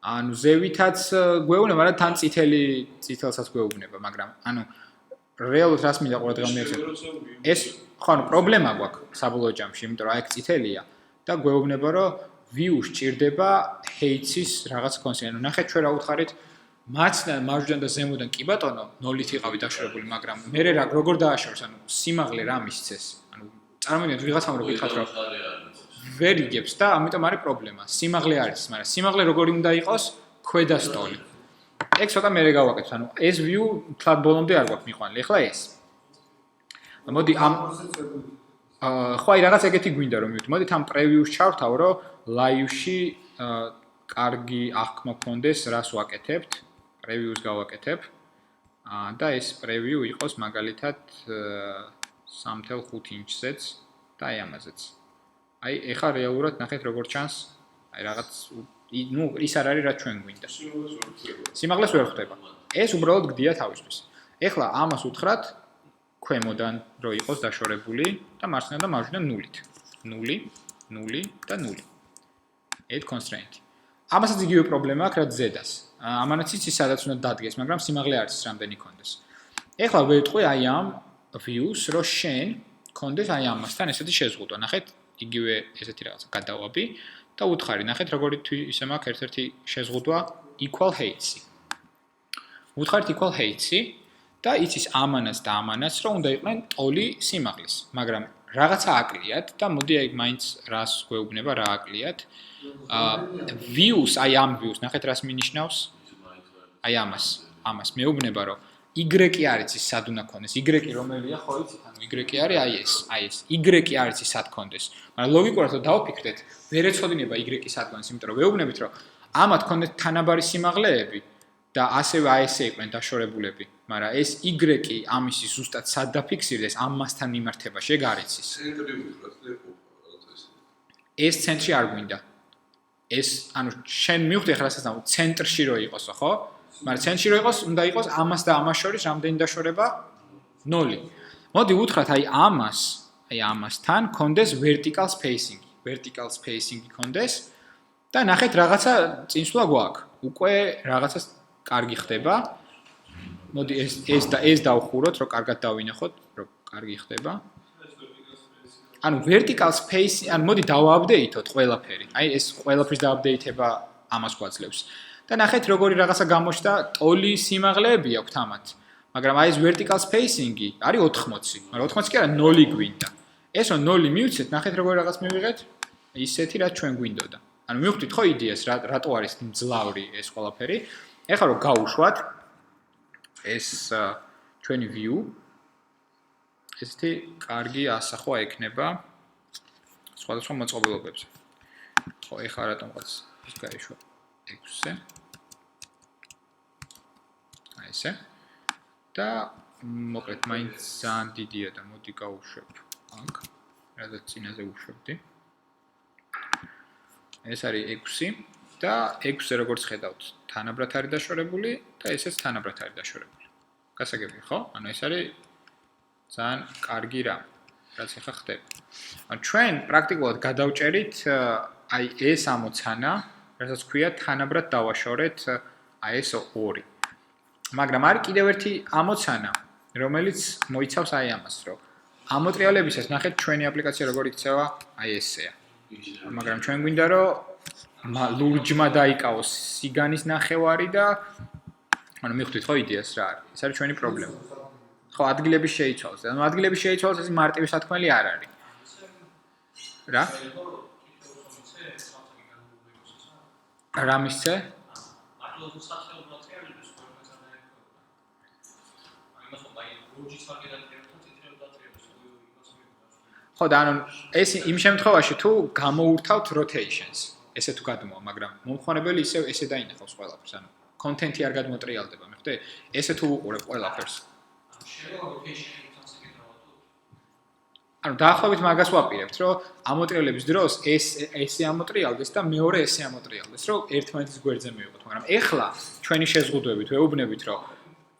ანუ ზევითაც გვეუბნება, მაგრამ თან წითელსაც გვეუბნება, მაგრამ ანუ რეალურად რას მინდა ყურადღება მიეცეთ. ეს ხო ანუ პრობლემა გვაქვს საბოლოო ჯამში, იმიტომ რომ აი ეს წითელია და გვეუბნება, რომ view სჭირდება heights-ის რაღაც კონსტანტი. ანუ ნახეთ, ჩვენ რა უთხარით მარცხნიდან, მარჯვნიდან და ზემოდან კი ბატონო 0-ით იყავი დაშორებული, მაგრამ მე როგორ დააშორს, ანუ სიმაღლე რა მისცეს. ანუ წარმოვიდგინეთ ვიღაცამ რო გითხრათ, რომ ვერ იგებს და ამიტომ არის პრობლემა. სიმაღლე არის, მაგრამ სიმაღლე როგორი უნდა იყოს? ქვედა სტოლი. ეგ ცოტა მე გავაკეთებ, ანუ ეს view თლად ბოლომდე არ გვაქვს მიყვანილი. ეხლა ეს. მოდი ამ ხო აი რაღაც ეგეთი გვინდა რომ მივიდეთ. მოდით ამ preview-ს ჩავთავ, რომ live-ში კარგი აღქმა გქონდეს, რას ვაკეთებთ. preview-ს გავაკეთებ. და ეს preview იყოს მაგალითად 3.5 ინჩზეც და აი ამაზეც. აი ეხა რეალურად ნახეთ როგორ ჩანს. აი რაღაც ნუ ის არ არის რაც ჩვენ გვინდა. სიმაღლეს ვერ ხვდება. ეს უბრალოდ გდია თავისთვის. ეხლა ამას უთხრათ ქვემოდან რო იყოს დაშორებული და მარცხნიდან და მარჯვნიდან 0-ით. 0, 0 და 0. add constraint. ამასაც იგივე პრობლემა აქვს რაც ზედას. ამანაც იცი სადაც უნდა დადგეს, მაგრამ სიმაღლე არის რამდენი კონდეს. ეხლა ვეთყვი აი ამ views რო შენ კონდეს აი ამასთან ესეთი შეზღუდვა. ნახეთ, იგივე ესეთი რაღაცა გადავაბი და უთხარი, ნახეთ როგორი ისე მაქვს ერთ-ერთი შეზღუდვა equal heights-ი. უთხარით equal heights-ი და იცის ამანაც და ამანაც რომ უნდა იყვნენ ტოლი სიმაღლის, მაგრამ რაღაცა აკლიათ და მოდი აი მაინც რას გვეუბნება რა აკლიათ. views, აი ამ views, ნახეთ რას მინიშნავს? აი ამას მეუბნება რომ y არის ის სად უნდა ქონდეს. y რომელია ხო იცით? ანუ y არის აი ეს. y არის ის სად ქონდეს. მაგრამ ლოგიკურად რომ დავფიქრდეთ, ვერ ეცოდინება y სად ქონდეს, იმიტომ რომ ვეუბნებით რომ ამათ ქონდეთ თანაბარი სიმაღლეები და ასევე აი ესე იყვნენ დაშორებულები. მაგრამ ეს y ამისი ზუსტად სად დაფიქსირდეს, ამასთან მიმართებაში ეგ არ იცის. ეს ცენტრი არ გვინდა. ეს ანუ შენ მივხვდი ახლა რასაც ამ ცენტრში რო იყოსო, ხო? მაგრამ ცენტრში რო იყოს, უნდა იყოს ამას და ამას შორის რამდენი დაშორება? 0. მოდი უთხრათ აი ამასთან კონდეს vertical spacing. vertical spacing კონდეს და ნახეთ რაღაცა წინსვლა გვაქვს. უკვე რაღაცას კარგი ხდება. მოდი ეს დავხუროთ, რომ კარგად დავინახოთ, რომ კარგი ხდება. ანუ vertical space, ანუ მოდი დავაპდეითოთ ყველაფერი. აი ეს ყველაფრის დააპდეითება ამას გვაძლევს. და ნახეთ როგორი რაღაცა გამოჩნდა, ტოლი სიმაღლეები აქვთ ამათ. მაგრამ აი ეს vertical spacing-ი არის 80, მაგრამ 80 კი არა 0 გვინდა. ესო 0 მივცეთ, ნახეთ როგორი რაღაც მივიღეთ, ისეთი რაც ჩვენ გვინდოდა. ანუ მივხვდით ხო იდეას, რატო არის მძლავრი ეს ყველაფერი. ეხლა რომ გავუშვათ ეს ჩვენი view ესეთი კარგი ასახვა ექნება სხვადასხვა მოწყობილობებზე. ხო, ეხლა რატომღაც ის გაიშვა 6-ზე. აი ესე. და მოკლედ მაინც ძალიან დიდია და მოდი გავუშვებ აქ. რადგან წინაზე უშვებდი. ეს არის 6 და 6-ზე როგორც ხედავთ, თანაბრად არის დაშორებული და ესეც თანაბრად არის დაშორებული. გასაგებია, ხო? ანუ ეს არის ძალიან კარგი რამ, რაც ახლა ხდება. ანუ ჩვენ პრაქტიკულად გადავჭერით აი ეს ამოცანა, რასაც ქვია თანაბრად დავაშორეთ აი ეს 2. მაგრამ არის კიდევ ერთი ამოცანა, რომელიც მოიცავს აი ამას, რომ ამოტრიალებისას ნახეთ ჩვენი აპლიკაცია როგორ იქცევა, აი ესეა. მაგრამ ჩვენ გვინდა რომ ლურჯმა დაიკავოს სიგანის ნახევარი და ანუ მივხვდით ხო იდეას რა არის? ეს არის ჩვენი პრობლემა. ხო, ადგილები შეიცვალოს. ანუ ადგილები შეიცვალოს, ეს მარტივი სათქმელი არ არის. რა? რა მისცე? ხო და ანუ ეს იმ შემთხვევაში თუ გამოურთავთ rotations ესე თუ გადმოვა მაგრამ მომხმარებელი ისევ ესე დაინახავს ყველაფერს ანუ კონტენტი არ გადმოტრიალდება მე ხვდე ესე თუ უყურებ ყველაფერს ანუ დაახლოებით მაგას ვაპირებთ რომ ამოტრიალების დროს ესე ამოტრიალდეს და მეორე ესე ამოტრიალდეს რომ ერთმანეთის გვერდზე მივიღოთ მაგრამ ეხლა ჩვენი შეზღუდვებით ვეუბნებით რომ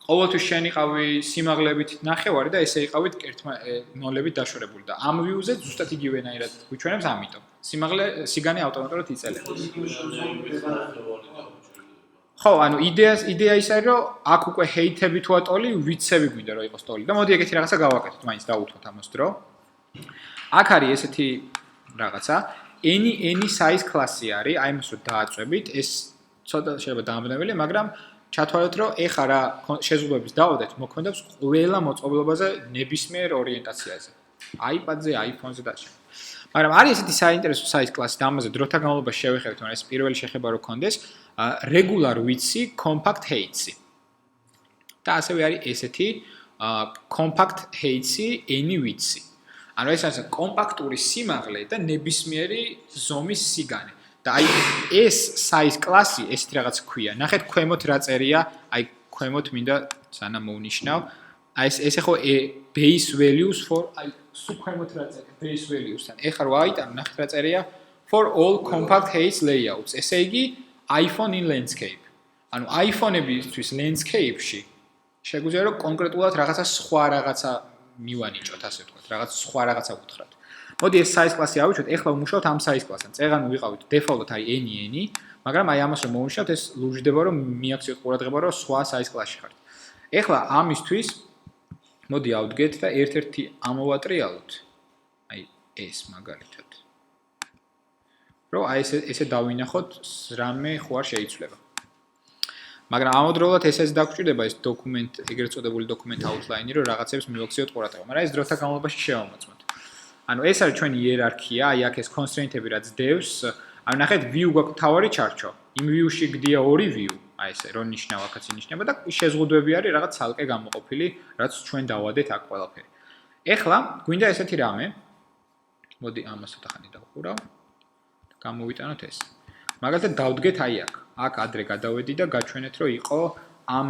ყოველთვის შენიყავი სიმაღლებით ნახევარი და ესე იყავით ნოლებით დაშორებული და ამ ვიუზე ზუსტად იგივენაირად გვიჩვენებს ამიტომ სიმაღლე სიგანე ავტომატურად იწელება ხო ანუ იდეა ის არის რომ აქ უკვე ჰეითები თუ ატოლი ვიცები გვინდა რომ იყოს ტოლი და მოდი ეგეთი რაღაცა გავაკეთოთ მაინც დაუთმოთ ამას დრო აქ არის ესეთი რაღაცა any size class-ი არის აი მას რომ დააწვევით ეს ცოტა შეიძლება დაამბნეველი მაგრამ ჩათვალეთ რომ ეხა რა შეზღუდვების დავადეთ მოქმედებს ყველა მოწყობილობაზე ნებისმიერ ორიენტაციაზე iPad-ზე, iPhone-ზე და ასე. მაგრამ არის ესეთი საინტერესო size class და ამაზე დროთა განმავლობაში შევეხებთ, მაგრამ ეს პირველი შეხება რო კონდეს, regular width-ი, compact height-ი. და ასევე არის ესეთი compact height-ი, any width-ი. ანუ ეს არის კომპაქტური სიმაღლე და ნებისმიერი ზომის სიგანე. და აი ეს size class-ი ესეთი რაღაც ქვია. ნახეთ ქვემოთ რა წერია, აი ქვემოთ მინდა სანამ მოვნიშნავ. აი ეს ხო base values for აი სულ ქვემოთ რა წერია base values-თან. ეხლა რა აიტანო, ნახეთ რა წერია for all compact height layouts. ესე იგი iPhone in landscape. ანუ iPhone-ებისთვის landscape-ში შეგვიძლია რომ კონკრეტულად რაღაცა სხვა რაღაცა მივანიჭოთ, ასე ვთქვათ, რაღაც სხვა რაღაცა ვუთხრათ. მოდი ეს size class-ი ავიჩვენოთ, ეხლა ვმუშაობთ ამ size class-თან. წეღან ვიყავით default-ად აი any, მაგრამ აი ამას რომ მოვნიშნავთ, ეს ლუჟდება რომ მიაქციოთ ყურადღება რომ სხვა size class-ში ხართ. ეხლა ამისთვის მოდი ავდგეთ და ერთ-ერთი ამოვატრიალოთ. აი ეს მაგალითად. რომ აი ესე დავინახოთ, რამე ხო არ შეიცვლება. მაგრამ ამავდროულად ესეც დაგჭირდება ეს დოკუმენტ, ეგრეთ წოდებული დოკუმენტ outline-ი, რომ რაღაცებს მივაქციოთ ყურადღება. მაგრამ ეს დროთა განმავლობაში შევამოწმოთ. ანუ ეს არის ჩვენი იერარქია, აი აქ ეს constraint-ები რაც დევს, ანუ ნახეთ view გვაქვს თავარი ჩარჩო. იმ view-ში გდია ორი view, აი ესე რო ნიშნავ აქაც ინიშნება და შეზღუდვები არის რაღაც ცალკე გამოყოფილი, რაც ჩვენ დავადეთ აქ ყველაფერი. ეხლა გვინდა ესეთი რამე. მოდი ამას ცოტახანი დავხურავ. გამოვიტანოთ ეს. მაგალითად დავდგეთ აი აქ. აქ ადრე გადავედი და გაჩვენეთ რომ იყო ამ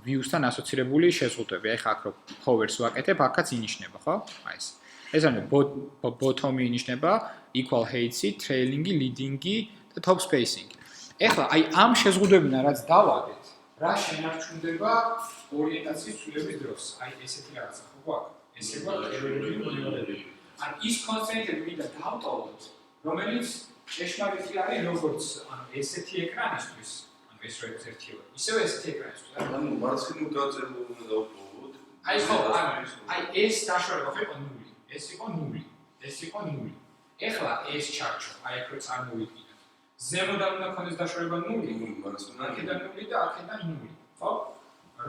views-თან ასოცირებული შეზღუდვები. აი ხა აქ რო hover-ს ვაკეთებ, აქაც ინიშნება, ხო? აი ეს. ეს არის bottom-ი ინიშნება, equal height-ი, trailing-ი, leading-ი და top spacing-ი. ეხლა აი ამ შეზღუდვებიდან რაც დავადეთ, რა შენარჩუნდება ორიენტაციის ცვლილების დროს. აი ესეთი რაღაცა ხო გვაქვს? ესე გვაქვს ერორები. ან ის constraint-ები მინდა დავტოვოთ, რომელიც ჭეშმარიტი არის როგორც ანუ ესეთი ეკრანისთვის, ანუ ეს რო ერთიო. ისევე ესეთი ეკრანისთვის. ანუ მარცხნივ დაწერილ უნდა დავტოვოთ. აი ხო, აი ეს დაშორება ხო იყო 0. ეს იყო 0. ეს იყო 0. ეხლა ეს ჩარჩო, აი აქ რო წარმოვიდგინოთ. ზემოდან უნდა ქონდეს დაშორება 0, აქედან 0 და აქედან 0, ხო?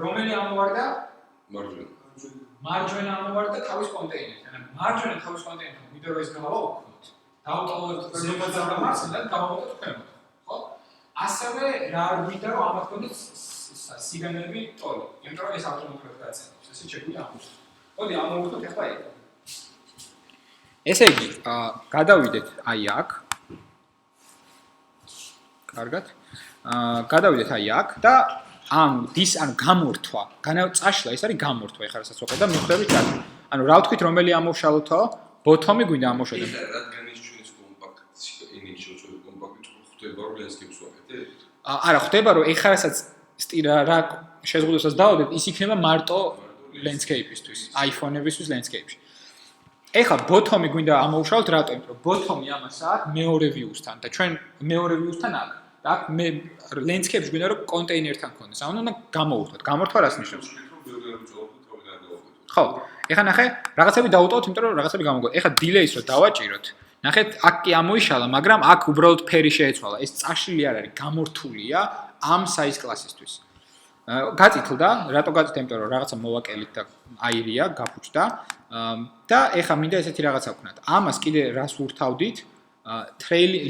რომელი ამოვარდა? მარჯვენა. მარჯვენა ამოვარდა თავის კონტეინერთან. ანუ მარჯვენა თავის კონტეინერთან ვიდრე რომ ეს გავაუქმოთ. დავტოვოთ ზემოდან და მარცხნიდან გავავოთ ქვემოთ, ხო? ასევე რა არ გვინდა რომ ამათ ქონდეს სიგანეები ტოლი, იმიტომ რომ ეს ავტომატურად გაწევს. ესე შეგვიძლია ამოს. მოდი ამოვუხოთ ახლა ეგ. ესე იგი, გადავიდეთ აი აქ. კარგად. გადავიდეთ აი აქ და ანუ გამორთვა, წაშლა ეს არის გამორთვა, ეხლა რასაც ვაყავ და მიხვდებით რა. ანუ რა ვთქვით, რომელი ამოვშალოთო? ბოთომი გვინდა ამოვშალოთ. ეს რადგან ის ჩვენს კომპაქტი, იმის შეუძლებელი კომპაქტი ხდება რომ landscape-ს ვაკეთებ? არა, ხდება რომ ეხლა რასაც რა შეზღუდვასაც დავადეთ, ის იქნება მარტო landscape-ისთვის, iPhone-ებისთვის landscape-ში. ეხლა ბოთომი გვინდა ამოვშალოთ რატო? იმიტომ რომ ბოთომი ამას აქვს მეორე view-სთან და ჩვენ მეორე view-სთან აქვს. და აქ მე landscape-ში გვინდა რომ კონტეინერთან ქონდეს. ანუ უნდა გამოვუხოთ. გამორთვა რას ნიშნავს? ხო. ეხლა ნახე, რაღაცები დავუტოვოთ, იმიტომ რომ რაღაცები გამოგვა. ეხლა delay-ს რო დავაჭიროთ, ნახეთ, აქ კი ამოიშალა, მაგრამ აქ უბრალოდ ფერი შეეცვალა. ეს წაშლილი არ არის, გამორთულია ამ size class-ისთვის. გაწითლდა, რატო გაწითლდა? იმიტომ რომ რაღაცა მოვაკელით და აირია, გაფუჭდა. და ეხლა მინდა ესეთი რაღაცა ვქნათ. ამას კიდე რას ვურთავდით?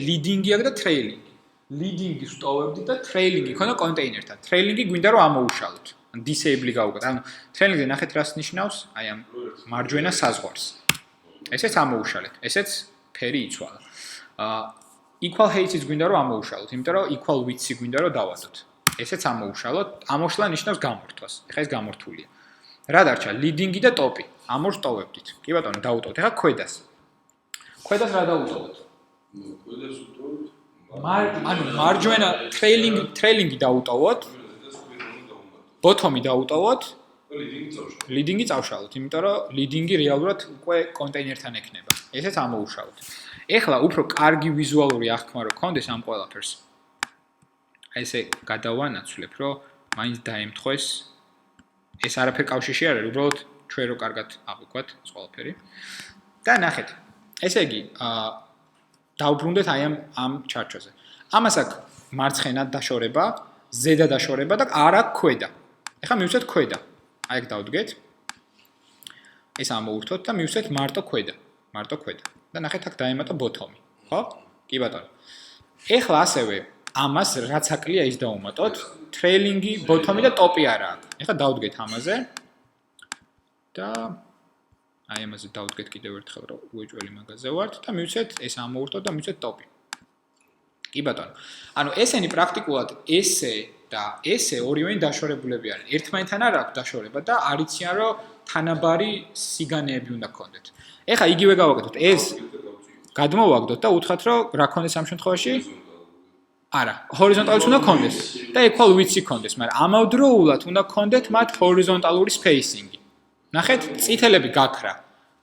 leading-ი აქვს და trailing-ი. leading-ი ვსტოვებდით და trailing-ი ქონდა კონტეინერთან. trailing-ი გვინდა რომ ამოუშალოთ. ან disable გავუკეთ. ანუ trailing-ზე ნახეთ რას ნიშნავს? აი ამ მარჯვენა საზღვარს. ესეც ამოუშალეთ. ესეც ფერი იცვალა. equal height-იც გვინდა რომ ამოუშალოთ, იმიტომ რომ equal width-ი გვინდა რომ დავადოთ. ესეც ამოუშალოთ. ამოშლა ნიშნავს გამორთვას. ეხლა ეს გამორთულია. რა დარჩა? leading-ი და top-ი. ამორს ტოვებდით. კი ბატონო, დავუტოვოთ. ეხლა ქვედას. ქვედას რა დავუტოვოთ? ყველას უტოვოთ. ანუ მარჯვენა trailing-ი დავუტოვოთ. bottom-ი დავუტოვოთ. leading-ი წავშალოთ, იმიტომ რომ leading-ი რეალურად უკვე კონტეინერთან ექნება. ესეც ამოუშალოთ. ეხლა უფრო კარგი ვიზუალური აღქმა რო გქონდეს ამ ყველაფერს. აი ესე გადავანაცვლებ, რომ მაინც დაემთხვეს. ეს არაფერ კავშირში არ არის, უბრალოდ ჩვენ რო კარგად აღვიქვათ ეს ყველაფერი. და ნახეთ. ესე იგი, დავბრუნდეთ აი ამ ჩარჩოზე. ამას აქვს მარცხენა დაშორება, ზედა დაშორება და არ აქვს ქვედა. ეხლა მივცეთ ქვედა. აი ეგ დავდგეთ. ეს ამოურთოთ და მივცეთ მარტო ქვედა. მარტო ქვედა. და ნახეთ აქ დაემატა bottom-ი. ხო? კი ბატონო. ეხლა ასევე ამას რაც აკლია ის დავუმატოთ. trailing-ი, bottom-ი და top-ი არა აქვს. ეხლა დავდგეთ ამაზე. და აი ამაზე დავდგეთ კიდევ ერთხელ რომ უეჭველი მაგაზე ვართ და მივცეთ ეს ამოურთოთ და მივცეთ top-ი. კი ბატონო. ანუ ესენი პრაქტიკულად ესე და ესე ორივე დაშორებულები არის. ერთმანეთთან არ აქვს დაშორება და არიციან რომ თანაბარი სიგანეები უნდა გქონდეთ. ეხლა იგივე გავაკეთოთ. ეს გადმოვაგდოთ და უთხრათ რომ რა გქონდეს ამ შემთხვევაში? არა, ჰორიზონტალიც უნდა გქონდეს და equal width-ი გქონდეს, მაგრამ ამავდროულად უნდა გქონდეთ მათ ჰორიზონტალური spacing-ი. ნახეთ, წითელები გაქრა.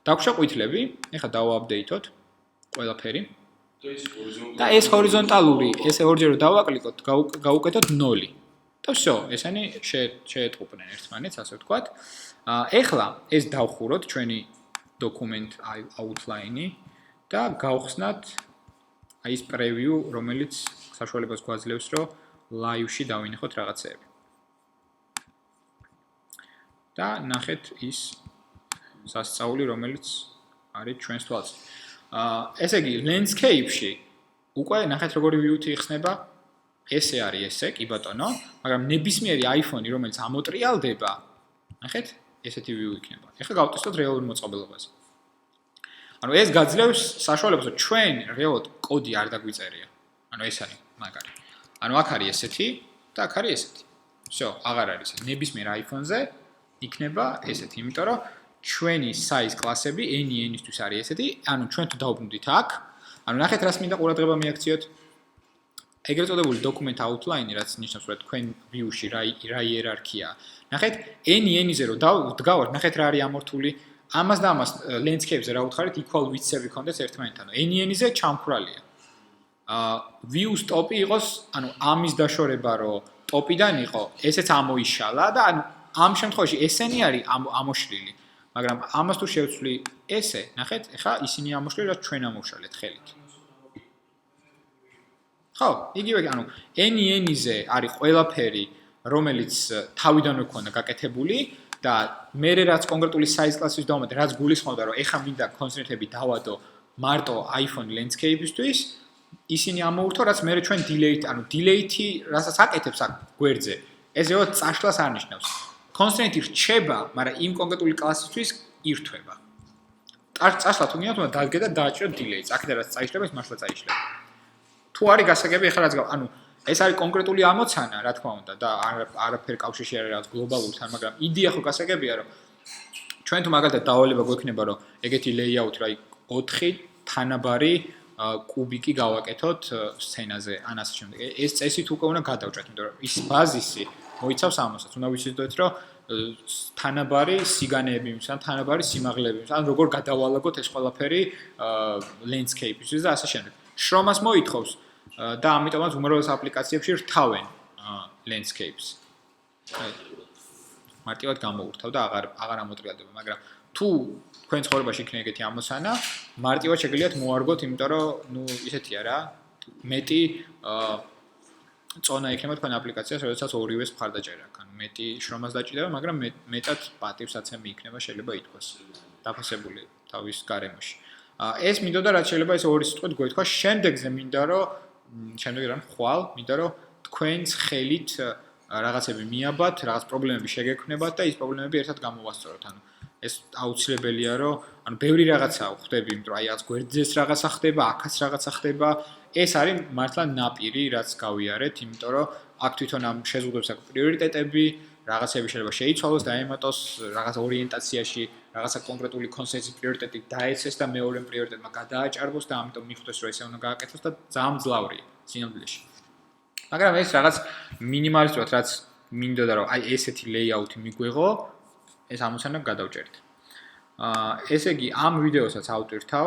დაგვშა ყვითლები. ეხლა დავააპდეითოთ ყველაფერი. და ეს ჰორიზონტალური, ესე ორჯერ რომ დავაკლიკოთ, გავუკეთოთ 0. და всё, ესენი შეეტყუპნენ ერთმანეთს, ასე ვთქვათ. ეხლა ეს დავხუროთ ჩვენი document outline-ი და გავხსნათ აი ეს preview, რომელიც საშუალებას გვაძლევს, რომ live-ში დავინახოთ რაღაცეები. და ნახეთ ის სასწაული, რომელიც არის ჩვენს თვალს. ესე იგი, landscape-ში უკვე ნახეთ როგორი view-ი იხსნება. ესე არის ესე, კი ბატონო, მაგრამ ნებისმიერი iPhone-ი, რომელიც ამოტრიალდება, ნახეთ, ესეთი view იქნება. ეხლა გავტესტოთ რეალურ მოწყობილობაზე. ანუ ეს გაძლევს საშუალებას, რომ ჩვენ რეალურად კოდი არ დაგვიწერია. ანუ ეს არის მაგარი. ანუ აქ არის ესეთი და აქ არის ესეთი. всё, აღარ არის ეს. ნებისმიერ iPhone-ზე იქნება ესეთი, იმიტომ რომ ჩვენი size კლასები n-ისთვის არის ესეთი, ანუ ჩვენ თუ დავბრუნდით აქ, ანუ ნახეთ რას მინდა ყურადღება მიაქციოთ. ეგრეთ წოდებული document outline-ი, რაც ნიშნავს, რომ თქვენ view-ში რა იერარქია. ნახეთ, n-ზე რომ ვდგავართ, ნახეთ რა არის ამორთული. ამას და ამას landscape-ზე რა უთხარით, equal width-ები ქონდეს ერთმანეთთან. n-ზე ჩამქრალია. view-ს top-ი იყოს, ანუ ამის დაშორება რომ top-იდან იყო, ესეც ამოიშალა და ანუ ამ შემთხვევაში ესენი არის ამოშლილი. მაგრამ ამას თუ შევცვლი ესე, ნახეთ, ეხა ისინი ამოშლილი, რაც ჩვენ ამოვშალეთ ხელით. ხო, იგივე, ანუ n-ზე არის ყველაფერი, რომელიც თავიდანვე ქონდა გაკეთებული და მე რაც კონკრეტული size class-ის დავუმატე, რაც გულისხმობდა, რომ ეხა მინდა კონსტრინტები დავადო მარტო iPhone landscape-ისთვის, ისინი ამოურთო, რაც მე ჩვენ delete, ანუ delete-ი, რასაც აკეთებს აქ გვერდზე, ეს რეალურად წაშლას არ ნიშნავს. კონსტრინტი რჩება, მაგრამ იმ კონკრეტული კლასისთვის ირთვება. წაშლა თუ გინდათ, უნდა დადგე და დააჭირო delete-ს. აქედან რაც წაიშლება, ის მართლა წაიშლება. თუ არის გასაგები, ეხლა რაც ანუ ეს არის კონკრეტული ამოცანა, რა თქმა უნდა, და არაფერ კავშირში არ არის რაღაც გლობალურთან, მაგრამ იდეა ხო გასაგებია, რომ ჩვენ თუ მაგალითად დავალება გვექნება, რომ ეგეთი layout რა 4 თანაბარი კუბიკი გავაკეთოთ სცენაზე, ან ასე შემდეგ. ეს წესით უკვე უნდა გადავჭრათ, იმიტომ რომ ის ბაზისი მოიცავს ამასაც. უნდა ვიცოდეთ, რომ თანაბარი სიგანეები მის, ან თანაბარი სიმაღლეები მის, ან როგორ გადავალაგოთ ეს ყველაფერი landscape-ისთვის და ასე შემდეგ. შრომას მოითხოვს და ამიტომაც უმრავლეს აპლიკაციებში რთავენ landscapes. მარტივად გამოურთავ და აღარ ამოტრიალდება, მაგრამ თუ თქვენ ცხოვრებაში იქნება ეგეთი ამოცანა, მარტივად შეგიძლიათ მოარგოთ, იმიტომ რომ ნუ ისეთია რა, მეტი წონა იქნება თქვენ აპლიკაციას, როდესაც ორივეს მხარდაჭერა აქვს. ანუ მეტი შრომას დაჭირდება, მაგრამ მეტად პატივსაცემი იქნება, შეიძლება ითქვას. დაფასებული თავის გარემოში. ეს მინდოდა რაც შეიძლება ეს ორი სიტყვით გვეთქვა, შემდეგზე მინდა რომ ხვალ მინდა რომ თქვენს ხელით რაღაცები მიაბათ, რაღაც პრობლემები შეგექმნებათ და ის პრობლემები ერთად გამოვასწოროთ. ანუ ეს აუცილებელია, რომ ანუ ბევრი რაღაცა ხვდები, იმიტომ რომ აი რაღაც გვერდზეც რაღაცა ხდება, აქაც რაღაცა ხდება. ეს არის მართლა ნაპირი, რაც გავიარეთ, იმიტომ რომ აქ თვითონ ამ შეზღუდვებს აქვს პრიორიტეტები, რაღაცები შეიძლება შეიცვალოს, დაემატოს რაღაც ორიენტაციაში, რაღაცა კონკრეტული კონსენსის პრიორიტეტი დაეცეს და მეორე პრიორიტეტმა გადააჭარბოს და ამიტომ მიხვდეს, რომ ესე უნდა გააკეთოს და ძალიან მძლავრია სინამდვილეში. მაგრამ ეს რაღაც მინიმალისტურად რაც მინდოდა რომ აი ესეთი ლეიაუთი მიგვიღო, ეს ამოცანა გადავჭერთ. ესე იგი ამ ვიდეოსაც ავტვირთავ